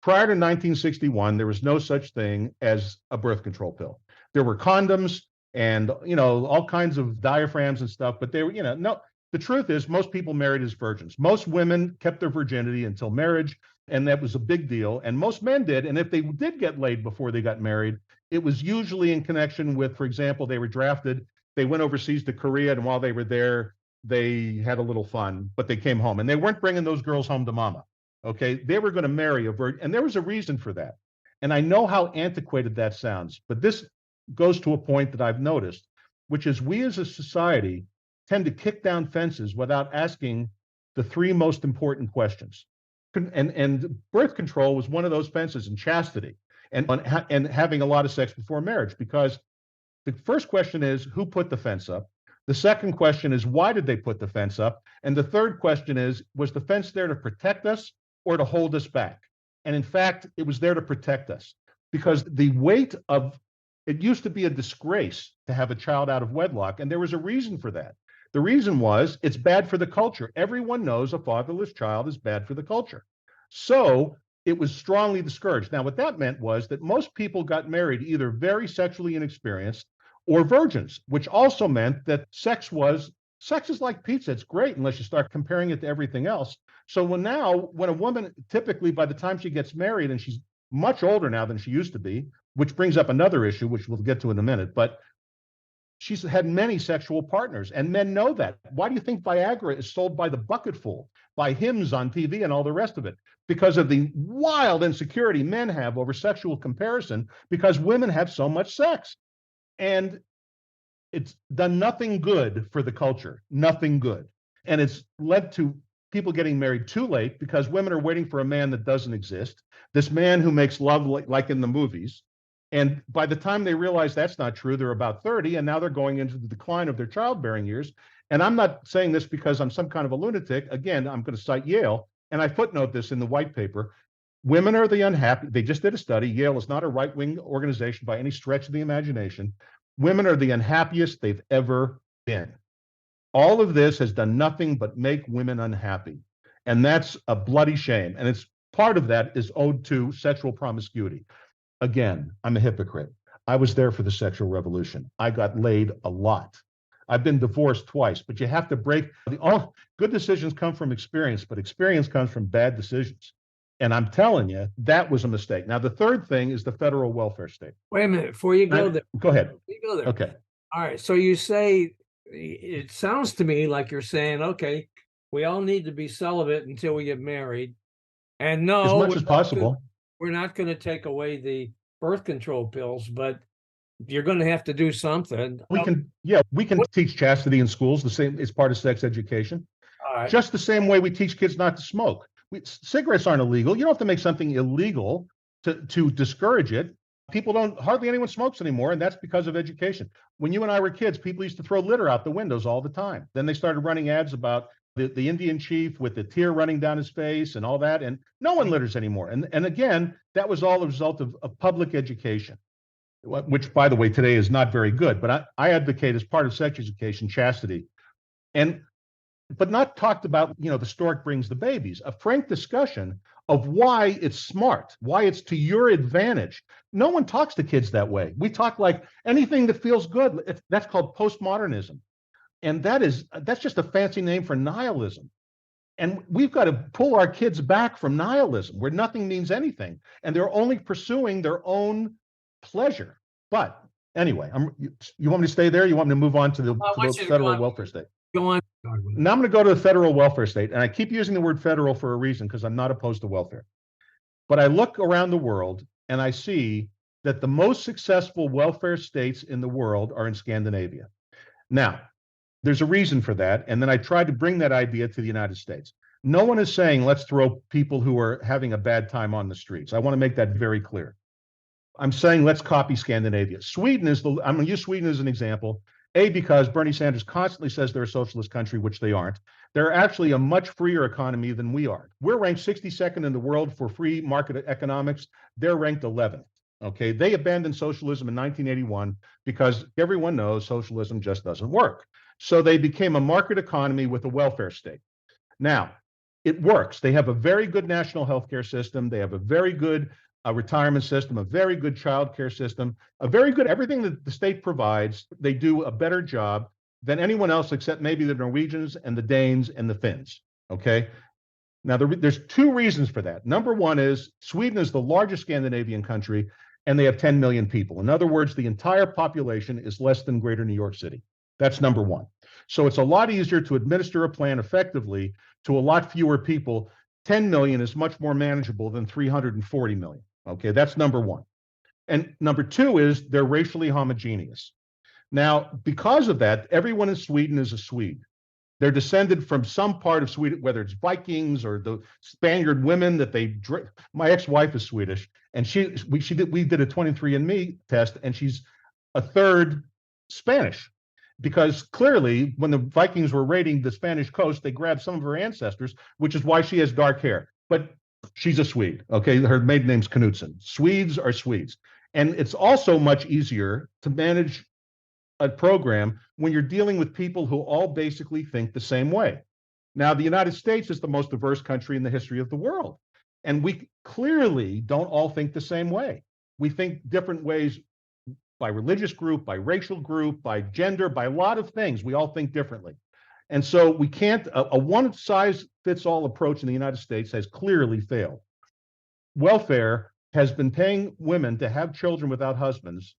Prior to 1961, there was no such thing as a birth control pill. There were condoms and, all kinds of diaphragms and stuff, but they were, no. The truth is most people married as virgins. Most women kept their virginity until marriage, and that was a big deal. And most men did. And if they did get laid before they got married, it was usually in connection with, for example, they were drafted, they went overseas to Korea, and while they were there, they had a little fun, but they came home. And they weren't bringing those girls home to mama. Okay, they were going to marry a virgin, and there was a reason for that. And I know how antiquated that sounds, but this goes to a point that I've noticed, which is we as a society tend to kick down fences without asking the three most important questions. And birth control was one of those fences, and chastity, and having a lot of sex before marriage, because the first question is who put the fence up? The second question is why did they put the fence up? And the third question is, was the fence there to protect us or to hold us back? And in fact, it was there to protect us, because the weight of it used to be a disgrace to have a child out of wedlock, and there was a reason for that. The reason was it's bad for the culture. Everyone knows a fatherless child is bad for the culture. So it was strongly discouraged. Now, what that meant was that most people got married either very sexually inexperienced or virgins, which also meant that sex is like pizza. It's great unless you start comparing it to everything else. So when a woman, typically by the time she gets married, and she's much older now than she used to be, which brings up another issue, which we'll get to in a minute, but she's had many sexual partners, and men know that. Why do you think Viagra is sold by the bucketful, by hymns on TV and all the rest of it? Because of the wild insecurity men have over sexual comparison, because women have so much sex. And it's done nothing good for the culture, nothing good. And it's led to people getting married too late because women are waiting for a man that doesn't exist, this man who makes love like in the movies. And by the time they realize that's not true, they're about 30, and now they're going into the decline of their childbearing years. And I'm not saying this because I'm some kind of a lunatic. Again, I'm going to cite Yale, and I footnote this in the white paper. Women are the unhappy. They just did a study. Yale is not a right-wing organization by any stretch of the imagination. Women are the unhappiest they've ever been. All of this has done nothing but make women unhappy. And that's a bloody shame. And it's part of that is owed to sexual promiscuity. Again, I'm a hypocrite. I was there for the sexual revolution. I got laid a lot. I've been divorced twice, but you have to all good decisions come from experience, but experience comes from bad decisions. And I'm telling you, that was a mistake. Now, the third thing is the federal welfare state. Wait a minute, before you go there. Go ahead. Before you go there. Okay. All right. So you say, it sounds to me like you're saying, okay, we all need to be celibate until we get married. And no, as much as possible. We're not going to take away the birth control pills, but you're going to have to do something. We can teach chastity in schools. The same, it's part of sex education. All right. Just the same way we teach kids not to smoke. Cigarettes aren't illegal. You don't have to make something illegal to discourage it. Hardly anyone smokes anymore, and that's because of education. When you and I were kids, people used to throw litter out the windows all the time. Then they started running ads about the Indian chief with the tear running down his face and all that, and no one litters anymore. And again, that was all a result of public education, which, by the way, today is not very good. But I advocate as part of sex education, chastity, but not talked about, the stork brings the babies, a frank discussion of why it's smart, why it's to your advantage. No one talks to kids that way. We talk like anything that feels good. That's called postmodernism. And that's just a fancy name for nihilism. And we've got to pull our kids back from nihilism, where nothing means anything, and they're only pursuing their own pleasure. But anyway, you want me to stay there? You want me to move on to the federal welfare state? Go on. Now I'm going to go to the federal welfare state, and I keep using the word federal for a reason, because I'm not opposed to welfare. But I look around the world and I see that the most successful welfare states in the world are in Scandinavia. Now, there's a reason for that, and then I tried to bring that idea to the United States. No one is saying let's throw people who are having a bad time on the streets. I want to make that very clear. I'm saying let's copy Scandinavia. I'm going to use Sweden as an example. Because Bernie Sanders constantly says they're a socialist country, which they aren't. They're actually a much freer economy than we are. We're ranked 62nd in the world for free market economics. They're ranked 11th. Okay, they abandoned socialism in 1981 because everyone knows socialism just doesn't work. So they became a market economy with a welfare state. Now, it works. They have a very good national healthcare system. They have a very good retirement system, a very good child care system, a very good everything that the state provides. They do a better job than anyone else except maybe the Norwegians and the Danes and the Finns. Okay. Now, there's two reasons for that. Number one is Sweden is the largest Scandinavian country, and they have 10 million people. In other words, the entire population is less than Greater New York City. That's number one. So it's a lot easier to administer a plan effectively to a lot fewer people. 10 million is much more manageable than 340 million. Okay, that's number one. And number two is they're racially homogeneous. Now, because of that, everyone in Sweden is a Swede. They're descended from some part of Sweden, whether it's Vikings or the Spaniard women that they. My ex-wife is Swedish, and we did a 23andMe test, and she's a third Spanish, because clearly when the Vikings were raiding the Spanish coast, they grabbed some of her ancestors, which is why she has dark hair. But she's a Swede. Okay, her maiden name's Knutson. Swedes are Swedes, and it's also much easier to manage a program when you're dealing with people who all basically think the same way. Now, the United States is the most diverse country in the history of the world, and we clearly don't all think the same way. We think different ways by religious group, by racial group, by gender, by a lot of things. We all think differently. And so we can't, a one-size-fits-all approach in the United States has clearly failed. Welfare has been paying women to have children without husbands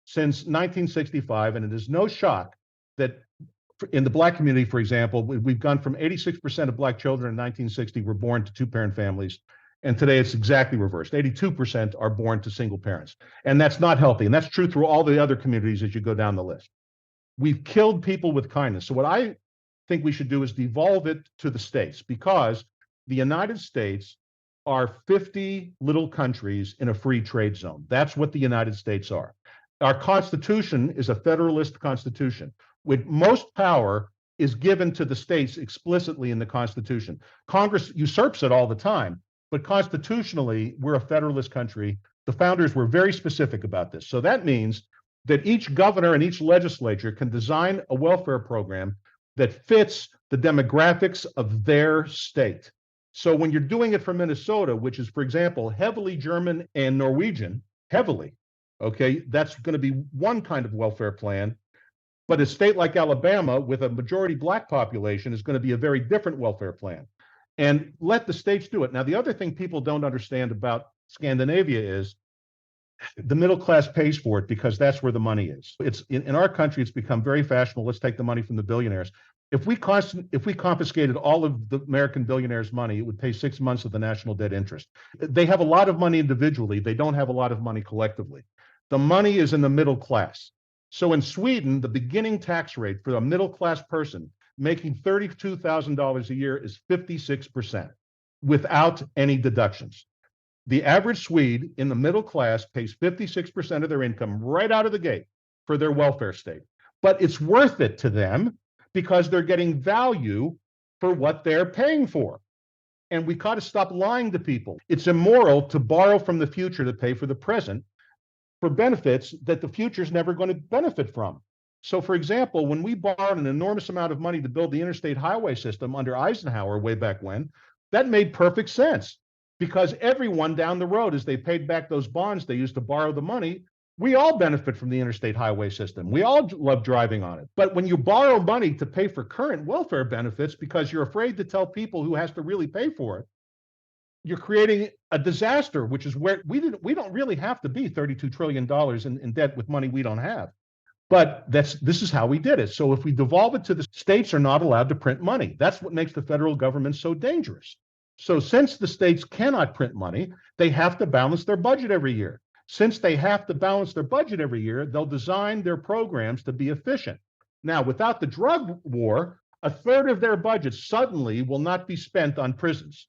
since 1965, and it is no shock that in the Black community, for example, we've gone from 86% of Black children in 1960 were born to two-parent families, and today it's exactly reversed. 82% are born to single parents, and that's not healthy, and that's true through all the other communities as you go down the list. We've killed people with kindness. So what I think we should do is devolve it to the states, because the United States are 50 little countries in a free trade zone. That's what the United States are. Our Constitution is a federalist constitution, with most power is given to the states explicitly in the Constitution. Congress usurps it all the time, but constitutionally, we're a federalist country. The founders were very specific about this. So that means that each governor and each legislature can design a welfare program that fits the demographics of their state. So when you're doing it for Minnesota, which is, for example, heavily German and Norwegian, heavily, okay, that's going to be one kind of welfare plan. But a state like Alabama with a majority Black population is going to be a very different welfare plan. And let the states do it. Now, the other thing people don't understand about Scandinavia is the middle class pays for it because that's where the money is. It's in our country, it's become very fashionable. Let's take the money from the billionaires. If we confiscated all of the American billionaires' money, it would pay 6 months of the national debt interest. They have a lot of money individually. They don't have a lot of money collectively. The money is in the middle class. So in Sweden, the beginning tax rate for a middle class person making $32,000 a year is 56% without any deductions. The average Swede in the middle class pays 56% of their income right out of the gate for their welfare state. But it's worth it to them because they're getting value for what they're paying for. And we got to stop lying to people. It's immoral to borrow from the future to pay for the present for benefits that the future is never going to benefit from. So, for example, when we borrowed an enormous amount of money to build the interstate highway system under Eisenhower way back when, that made perfect sense because everyone down the road, as they paid back those bonds they used to borrow the money, we all benefit from the interstate highway system. We all love driving on it. But when you borrow money to pay for current welfare benefits because you're afraid to tell people who has to really pay for it, you're creating a disaster, which is where we don't really have to be $32 trillion in debt with money we don't have. But this is how we did it. So if we devolve it to the states are not allowed to print money. That's what makes the federal government so dangerous. So since the states cannot print money, they have to balance their budget every year. Since they have to balance their budget every year, they'll design their programs to be efficient. Now, without the drug war, a third of their budget suddenly will not be spent on prisons.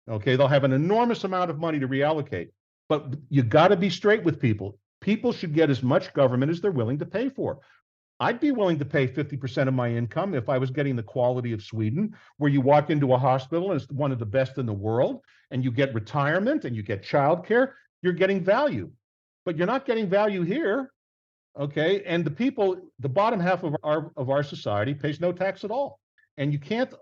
Okay, they'll have an enormous amount of money to reallocate. But you got to be straight with people. People should get as much government as they're willing to pay for. I'd be willing to pay 50% of my income if I was getting the quality of Sweden, where you walk into a hospital and it's one of the best in the world, and you get retirement and you get childcare. You're getting value, but you're not getting value here. Okay, and the people, the bottom half of our society pays no tax at all, and you can't.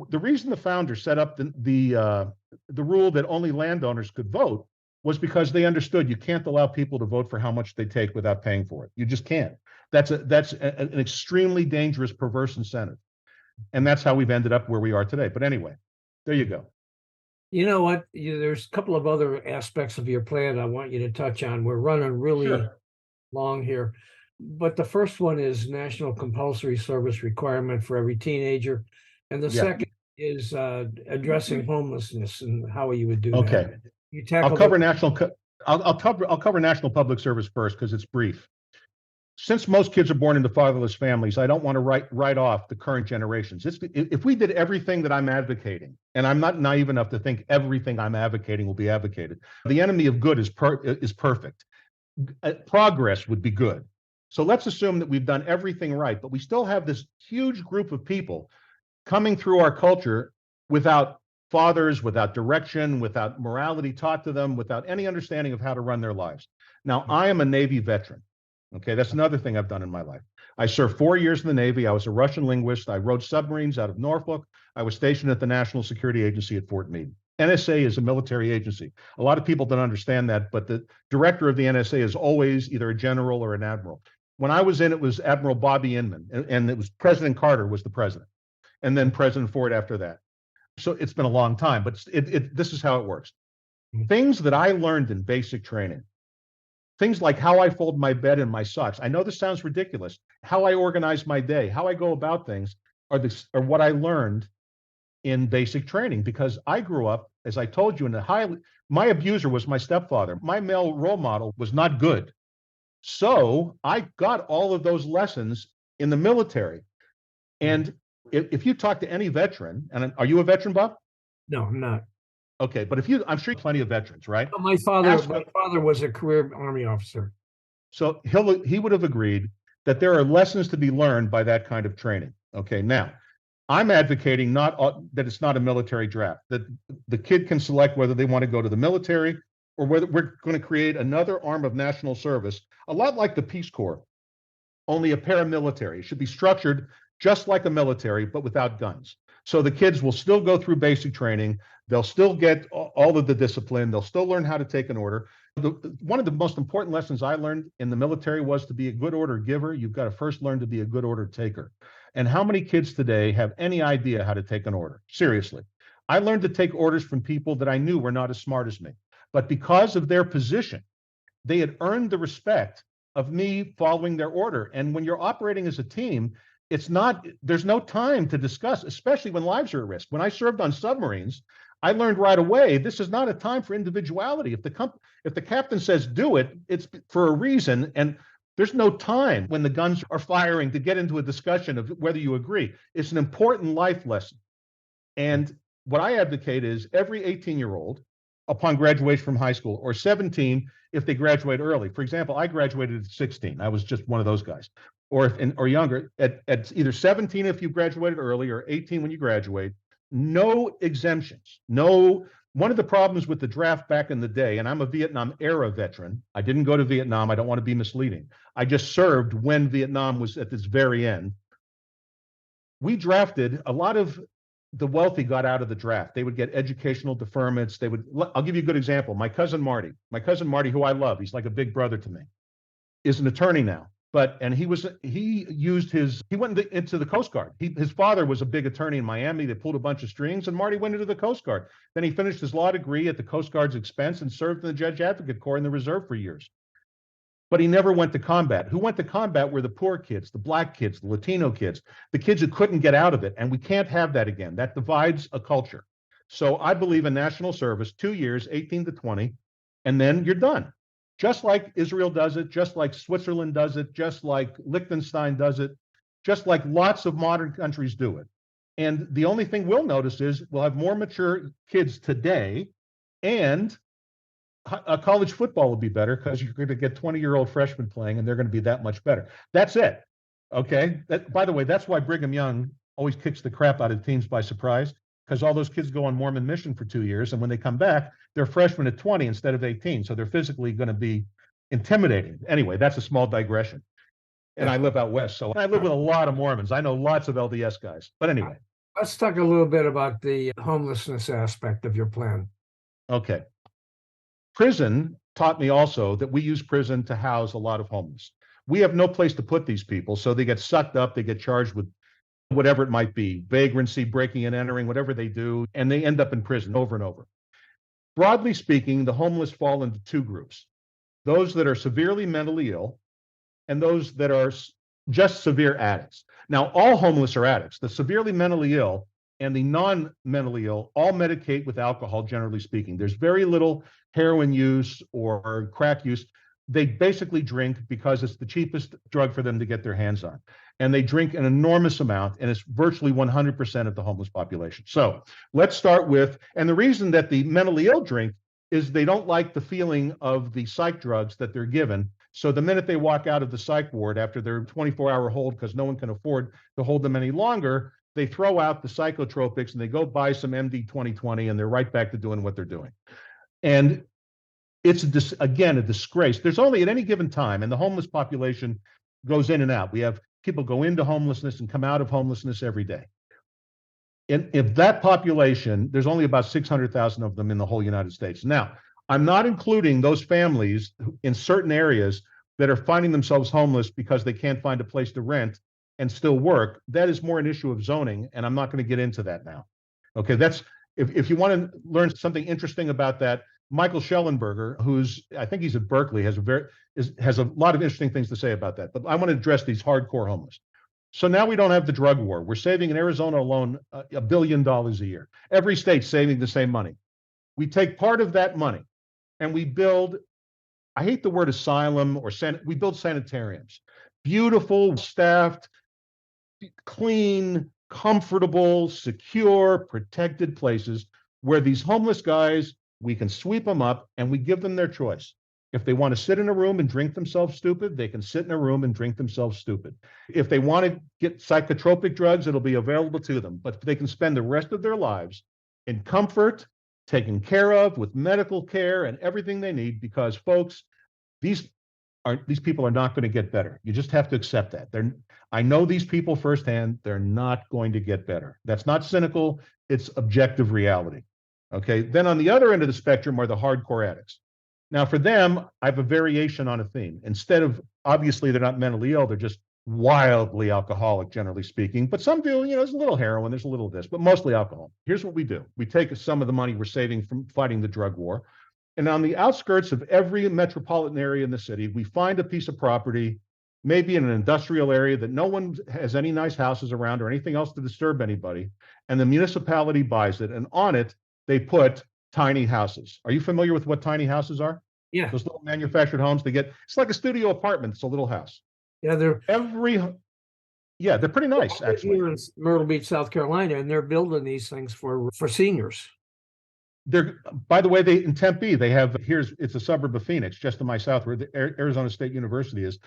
The reason the founders set up the rule that only landowners could vote was because they understood you can't allow people to vote for how much they take without paying for it. You just can't. That's an extremely dangerous, perverse incentive, and that's how we've ended up where we are today. But anyway, there you go. You know what? There's a couple of other aspects of your plan I want you to touch on. We're running really long here, but the first one is national compulsory service requirement for every teenager, and the second is addressing homelessness and how you would do that. Okay, You tackle I'll cover national. I'll cover national public service first because it's brief. Since most kids are born into fatherless families, I don't want to write off the current generations. If we did everything that I'm advocating, and I'm not naive enough to think everything I'm advocating will be advocated, the enemy of good is perfect. Progress would be good. So let's assume that we've done everything right, but we still have this huge group of people coming through our culture without fathers, without direction, without morality taught to them, without any understanding of how to run their lives. Now, I am a Navy veteran. Okay, that's another thing I've done in my life. I served 4 years in the Navy. I was a Russian linguist. I rode submarines out of Norfolk. I was stationed at the National Security Agency at Fort Meade. NSA is a military agency. A lot of people don't understand that, but the director of the NSA is always either a general or an admiral. When I was in, it was Admiral Bobby Inman, and it was President Carter was the president, and then President Ford after that. So it's been a long time, but this is how it works. Things that I learned in basic training, things like how I fold my bed and my socks. I know this sounds ridiculous. How I organize my day, how I go about things are what I learned in basic training, because I grew up, as I told you, my abuser was my stepfather. My male role model was not good. So I got all of those lessons in the military. And if you talk to any veteran, and are you a veteran, Bob? No, I'm not. Okay, but I'm sure plenty of veterans, right? My father was a career Army officer. So he would have agreed that there are lessons to be learned by that kind of training. Okay, now I'm advocating that it's not a military draft, that the kid can select whether they want to go to the military or whether we're going to create another arm of national service, a lot like the Peace Corps, only a paramilitary. It should be structured just like a military, but without guns. So the kids will still go through basic training. They'll still get all of the discipline. They'll still learn how to take an order. One of the most important lessons I learned in the military was to be a good order giver. You've got to first learn to be a good order taker. And how many kids today have any idea how to take an order? Seriously. I learned to take orders from people that I knew were not as smart as me. But because of their position, they had earned the respect of me following their order. And when you're operating as a team, there's no time to discuss, especially when lives are at risk. When I served on submarines, I learned right away, this is not a time for individuality. If the captain says do it, it's for a reason. And there's no time when the guns are firing to get into a discussion of whether you agree. It's an important life lesson. And what I advocate is every 18-year-old, upon graduation from high school, or 17 if they graduate early. For example, I graduated at 16. I was just one of those guys. or younger, at either 17 if you graduated early or 18 when you graduate, no exemptions. No, one of the problems with the draft back in the day, and I'm a Vietnam era veteran. I didn't go to Vietnam. I don't want to be misleading. I just served when Vietnam was at its very end. We drafted a lot of the wealthy got out of the draft. They would get educational deferments. I'll give you a good example. My cousin Marty, who I love, he's like a big brother to me, is an attorney now. He went into the Coast Guard. His father was a big attorney in Miami. They pulled a bunch of strings, and Marty went into the Coast Guard. Then he finished his law degree at the Coast Guard's expense and served in the Judge Advocate Corps in the Reserve for years. But he never went to combat. Who went to combat were the poor kids, the black kids, the Latino kids, the kids who couldn't get out of it. And we can't have that again. That divides a culture. So I believe in national service, 2 years, 18 to 20, and then you're done. Just like Israel does it, just like Switzerland does it, just like Liechtenstein does it, just like lots of modern countries do it. And the only thing we'll notice is we'll have more mature kids today, and college football will be better because you're going to get 20-year-old freshmen playing, and they're going to be that much better. That's it. Okay. By the way, that's why Brigham Young always kicks the crap out of teams by surprise, because all those kids go on Mormon mission for 2 years, and when they come back, they're freshmen at 20 instead of 18. So they're physically going to be intimidating. Anyway, that's a small digression. And I live out west, so I live with a lot of Mormons. I know lots of LDS guys. But anyway. Let's talk a little bit about the homelessness aspect of your plan. Okay. Prison taught me also that we use prison to house a lot of homeless. We have no place to put these people, so they get sucked up, they get charged with whatever it might be, vagrancy, breaking and entering, whatever they do, and they end up in prison over and over. Broadly speaking, the homeless fall into two groups: those that are severely mentally ill and those that are just severe addicts. Now, all homeless are addicts. The severely mentally ill and the non-mentally ill all medicate with alcohol, generally speaking. There's very little heroin use or crack use. They basically drink because it's the cheapest drug for them to get their hands on. And they drink an enormous amount, and it's virtually 100% of the homeless population. So let's start with, and the reason that the mentally ill drink is they don't like the feeling of the psych drugs that they're given. So the minute they walk out of the psych ward after their 24-hour hold, because no one can afford to hold them any longer, they throw out the psychotropics and they go buy some MD 2020, and they're right back to doing what they're doing. And it's, again, a disgrace. There's only at any given time, and the homeless population goes in and out. We have people go into homelessness and come out of homelessness every day. And if that population, there's only about 600,000 of them in the whole United States. Now, I'm not including those families in certain areas that are finding themselves homeless because they can't find a place to rent and still work. That is more an issue of zoning, and I'm not going to get into that now. Okay, that's if you want to learn something interesting about that, Michael Schellenberger, I think he's at Berkeley, has a lot of interesting things to say about that. But I want to address these hardcore homeless. So now we don't have the drug war. We're saving in Arizona alone $1 billion a year. Every state's saving the same money. We take part of that money and we build, I hate the word asylum or we build sanitariums. Beautiful, staffed, clean, comfortable, secure, protected places where these homeless guys, we can sweep them up and we give them their choice. If they want to sit in a room and drink themselves stupid, they can sit in a room and drink themselves stupid. If they want to get psychotropic drugs, it'll be available to them. But they can spend the rest of their lives in comfort, taken care of with medical care and everything they need, because, folks, these people are not going to get better. You just have to accept that. I know these people firsthand. They're not going to get better. That's not cynical. It's objective reality. Okay. Then on the other end of the spectrum are the hardcore addicts. Now, for them, I have a variation on a theme. Instead of, obviously, they're not mentally ill, they're just wildly alcoholic, generally speaking. But some do, there's a little heroin, there's a little of this, but mostly alcohol. Here's what we do. We take some of the money we're saving from fighting the drug war, and on the outskirts of every metropolitan area in the city, we find a piece of property, maybe in an industrial area that no one has any nice houses around or anything else to disturb anybody, and the municipality buys it, and on it, they put tiny houses. Are you familiar with what tiny houses are? Yeah. Those little manufactured homes it's like a studio apartment. It's a little house. Yeah, they're pretty nice, actually. Here in Myrtle Beach, South Carolina, and they're building these things for seniors. By the way, in Tempe, it's a suburb of Phoenix, just to my south, where the Arizona State University is.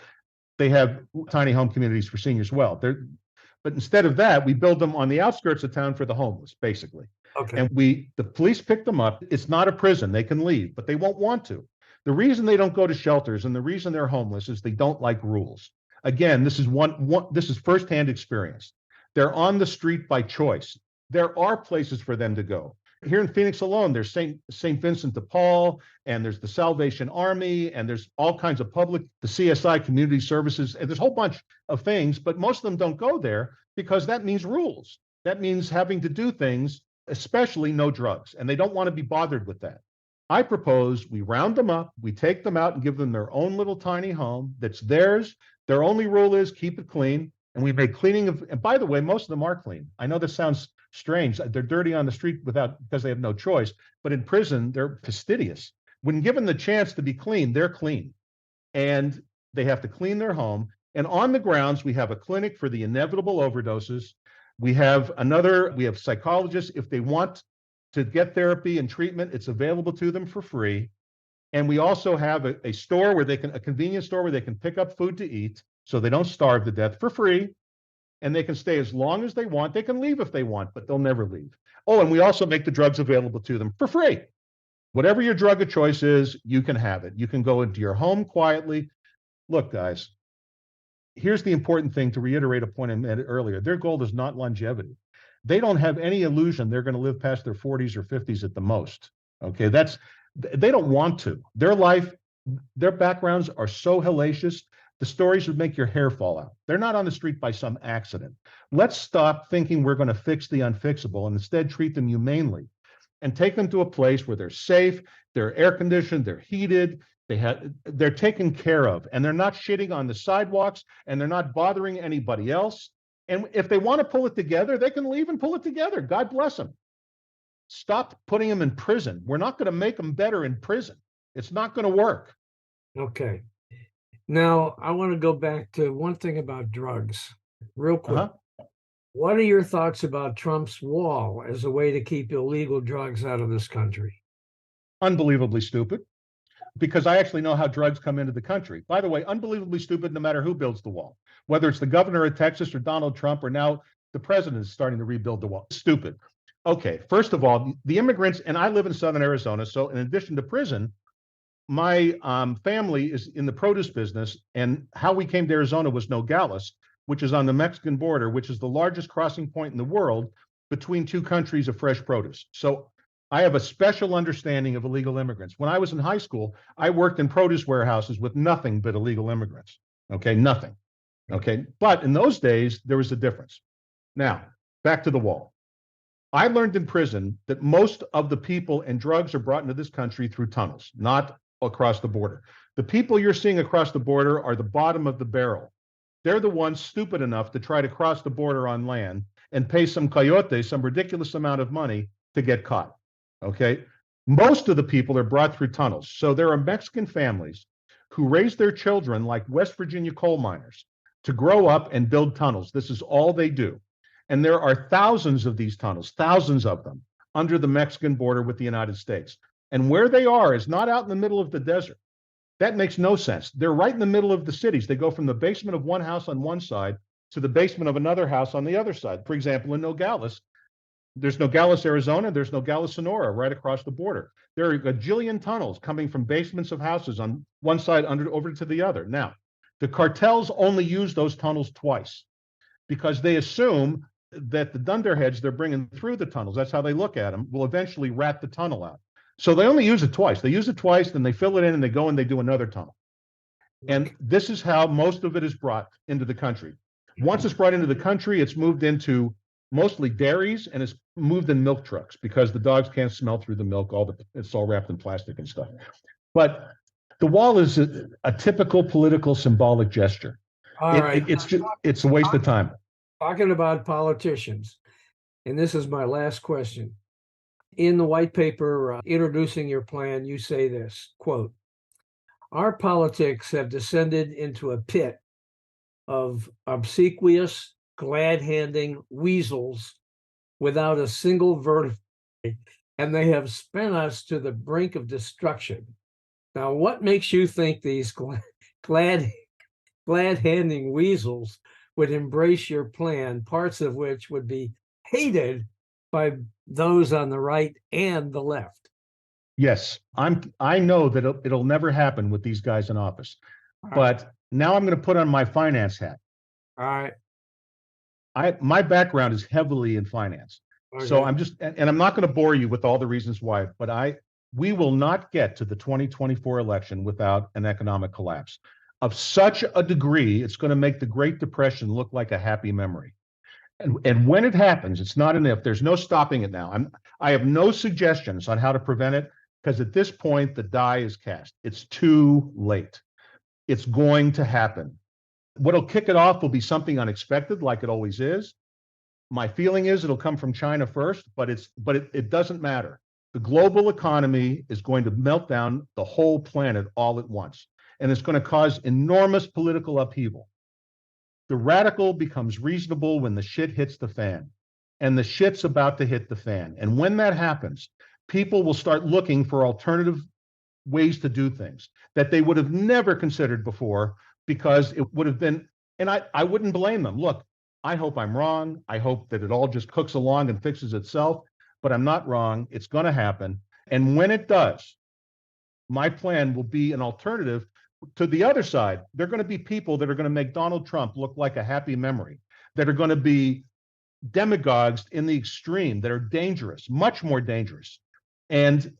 they have tiny home communities for seniors. But instead of that, we build them on the outskirts of town for the homeless, basically. Okay. And the police pick them up. It's not a prison. They can leave, but they won't want to. The reason they don't go to shelters and the reason they're homeless is they don't like rules. Again, this is firsthand experience. They're on the street by choice. There are places for them to go. Here in Phoenix alone, there's St. Vincent de Paul, and there's the Salvation Army, and there's all kinds of the CSI community services, and there's a whole bunch of things, but most of them don't go there because that means rules. That means having to do things, especially no drugs, and they don't want to be bothered with that. I propose we round them up, we take them out and give them their own little tiny home that's theirs. Their only rule is keep it clean, and we make cleaning and by the way, most of them are clean. I know this sounds strange. They're dirty on the street because they have no choice, but in prison, they're fastidious. When given the chance to be clean, they're clean, and they have to clean their home. And on the grounds, we have a clinic for the inevitable overdoses. We have psychologists. If they want to get therapy and treatment, it's available to them for free. And we also have a convenience store where they can pick up food to eat so they don't starve to death for free. And they can stay as long as they want. They can leave if they want, but they'll never leave. Oh, and we also make the drugs available to them for free. Whatever your drug of choice is, you can have it. You can go into your home quietly. Look, guys, here's the important thing to reiterate a point I made earlier. Their goal is not longevity. They don't have any illusion they're going to live past their 40s or 50s at the most. Okay, they don't want to. Their backgrounds are so hellacious. The stories would make your hair fall out. They're not on the street by some accident. Let's stop thinking we're going to fix the unfixable and instead treat them humanely and take them to a place where they're safe, they're air conditioned, they're heated, they're taken care of, and they're not shitting on the sidewalks, and they're not bothering anybody else. And if they want to pull it together, they can leave and pull it together. God bless them. Stop putting them in prison. We're not going to make them better in prison. It's not going to work. Okay. Now, I want to go back to one thing about drugs, real quick. What are your thoughts about Trump's wall as a way to keep illegal drugs out of this country? Unbelievably stupid, because I actually know how drugs come into the country. By the way, unbelievably stupid no matter who builds the wall, whether it's the governor of Texas or Donald Trump, or now the president is starting to rebuild the wall. Stupid. Okay, first of all, the immigrants, and I live in Southern Arizona, so in addition to prison, my family is in the produce business, and how we came to Arizona was Nogales, which is on the Mexican border, which is the largest crossing point in the world between two countries of fresh produce. So I have a special understanding of illegal immigrants. When I was in high school, I worked in produce warehouses with nothing but illegal immigrants. Okay, nothing. Okay, but in those days, there was a difference. Now, back to the wall. I learned in prison that most of the people and drugs are brought into this country through tunnels, not across the border. The people you're seeing across the border are the bottom of the barrel. They're the ones stupid enough to try to cross the border on land and pay some coyote some ridiculous amount of money to get caught. Okay, most of the people are brought through tunnels. So there are Mexican families who raise their children like West Virginia coal miners to grow up and build tunnels. This is all they do. And there are thousands of these tunnels, thousands of them, under the Mexican border with the United States. And where they are is not out in the middle of the desert. That makes no sense. They're right in the middle of the cities. They go from the basement of one house on one side to the basement of another house on the other side. For example, in Nogales, there's Nogales, Arizona, there's Nogales, Sonora, right across the border. There are a gajillion tunnels coming from basements of houses on one side over to the other. Now, the cartels only use those tunnels twice because they assume that the dunderheads they're bringing through the tunnels, that's how they look at them, will eventually rat the tunnel out. So they only use it twice. They use it twice, then they fill it in, and they go and they do another tunnel. And this is how most of it is brought into the country. Once it's brought into the country, it's moved into mostly dairies, and it's moved in milk trucks because the dogs can't smell through the milk. It's all wrapped in plastic and stuff. But the wall is a typical political symbolic gesture. It's a waste of time. Talking about politicians, and this is my last question. In the white paper introducing your plan, you say this, quote, "Our politics have descended into a pit of obsequious, glad-handing weasels without a single vertebrae, and they have spent us to the brink of destruction." Now, what makes you think these glad glad-handing weasels would embrace your plan, parts of which would be hated by those on the right and the left. Yes, I know that it'll never happen with these guys in office. All right. But now I'm going to put on my finance hat. All right. My background is heavily in finance. Okay. So and I'm not going to bore you with all the reasons why, but we will not get to the 2024 election without an economic collapse of such a degree, it's going to make the Great Depression look like a happy memory. And when it happens, it's not an if, there's no stopping it now. I have no suggestions on how to prevent it, because at this point, the die is cast. It's too late. It's going to happen. What'll kick it off will be something unexpected, like it always is. My feeling is it'll come from China first, but it doesn't matter. The global economy is going to melt down the whole planet all at once, and it's going to cause enormous political upheaval. The radical becomes reasonable when the shit hits the fan, and the shit's about to hit the fan. And when that happens, people will start looking for alternative ways to do things that they would have never considered before, because it would have been, and I wouldn't blame them. Look, I hope I'm wrong. I hope that it all just cooks along and fixes itself, but I'm not wrong. It's going to happen. And when it does, my plan will be an alternative to the other side. There are going to be people that are going to make Donald Trump look like a happy memory, that are going to be demagogues in the extreme, that are dangerous, much more dangerous. And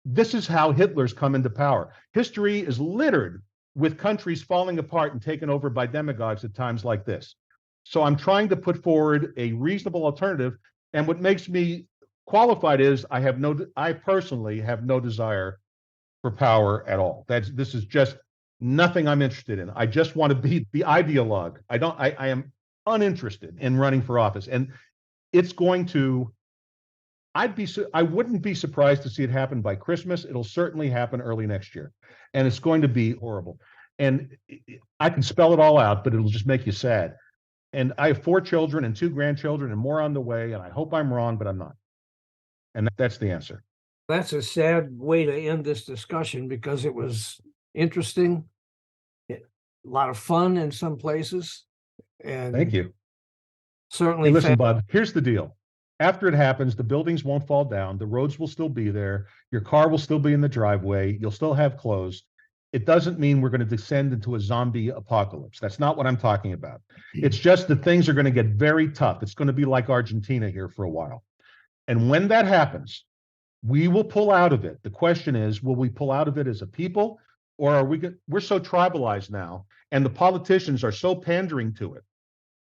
this is how Hitler's come into power. History is littered with countries falling apart and taken over by demagogues at times like this. So I'm trying to put forward a reasonable alternative. And what makes me qualified is I personally have no desire for power at all. This is just nothing I'm interested in. I just want to be the ideologue. I am uninterested in running for office. And it's going to, I wouldn't be surprised to see it happen by Christmas. It'll certainly happen early next year. And it's going to be horrible. And I can spell it all out, but it'll just make you sad. And I have 4 children and 2 grandchildren and more on the way. And I hope I'm wrong, but I'm not. And that's the answer. That's a sad way to end this discussion, because it was interesting, a lot of fun in some places. And thank you. Certainly. Hey, listen, Bob, here's the deal. After it happens, the buildings won't fall down. The roads will still be there. Your car will still be in the driveway. You'll still have clothes. It doesn't mean we're going to descend into a zombie apocalypse. That's not what I'm talking about. It's just that things are going to get very tough. It's going to be like Argentina here for a while. And when that happens, we will pull out of it. The question is, will we pull out of it as a people, or we're so tribalized now, and the politicians are so pandering to it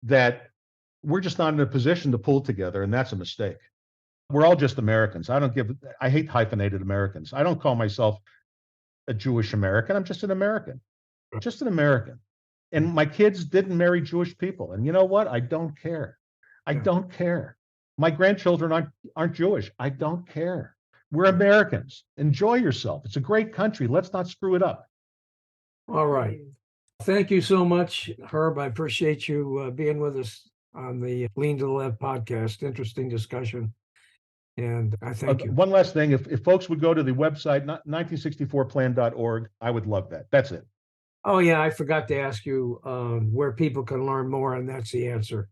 that we're just not in a position to pull together, and that's a mistake. We're all just Americans. I hate hyphenated Americans. I don't call myself a Jewish American. I'm just an American. Just an American. And my kids didn't marry Jewish people. And you know what? I don't care. I don't care. My grandchildren aren't Jewish. I don't care. We're Americans. Enjoy yourself. It's a great country. Let's not screw it up. All right. Thank you so much, Herb. I appreciate you being with us on the Lean to the Left podcast. Interesting discussion. And I thank you. One last thing. If folks would go to the website, 1964plan.org, I would love that. That's it. Oh, yeah. I forgot to ask you where people can learn more, and that's the answer.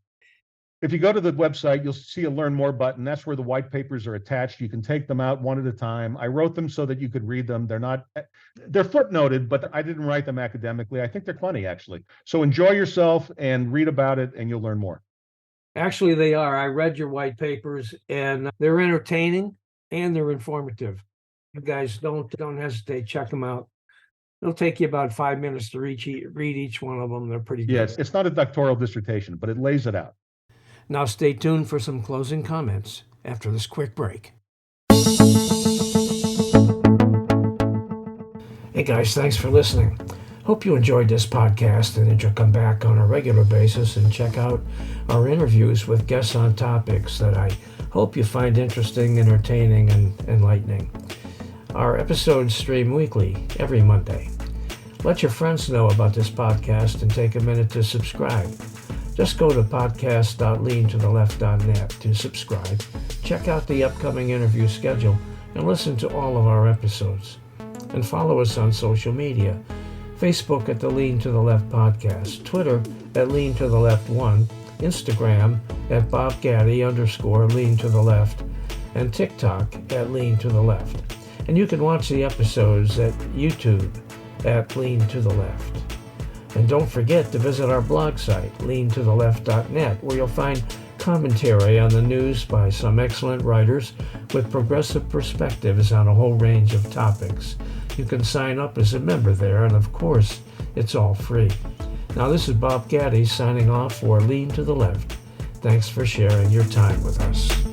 If you go to the website, you'll see a Learn More button. That's where the white papers are attached. You can take them out one at a time. I wrote them so that you could read them. They're footnoted, but I didn't write them academically. I think they're funny, actually. So enjoy yourself and read about it, and you'll learn more. Actually, they are. I read your white papers, and they're entertaining and they're informative. You guys don't hesitate. Check them out. It'll take you about 5 minutes to read each one of them. They're pretty good. Yes, it's not a doctoral dissertation, but it lays it out. Now stay tuned for some closing comments after this quick break. Hey guys, thanks for listening. Hope you enjoyed this podcast and that you'll come back on a regular basis and check out our interviews with guests on topics that I hope you find interesting, entertaining, and enlightening. Our episodes stream weekly, every Monday. Let your friends know about this podcast and take a minute to subscribe. Just go to podcast.leantotheleft.net to subscribe, check out the upcoming interview schedule, and listen to all of our episodes. And follow us on social media, Facebook at the Lean to the Left Podcast, Twitter at Lean to the Left 1, Instagram at @BobGaddy_Lean to the Left, and TikTok at Lean to the Left. And you can watch the episodes at YouTube at Lean to the Left. And don't forget to visit our blog site, leantotheleft.net, where you'll find commentary on the news by some excellent writers with progressive perspectives on a whole range of topics. You can sign up as a member there, and of course, it's all free. Now, this is Bob Gaddy signing off for Lean to the Left. Thanks for sharing your time with us.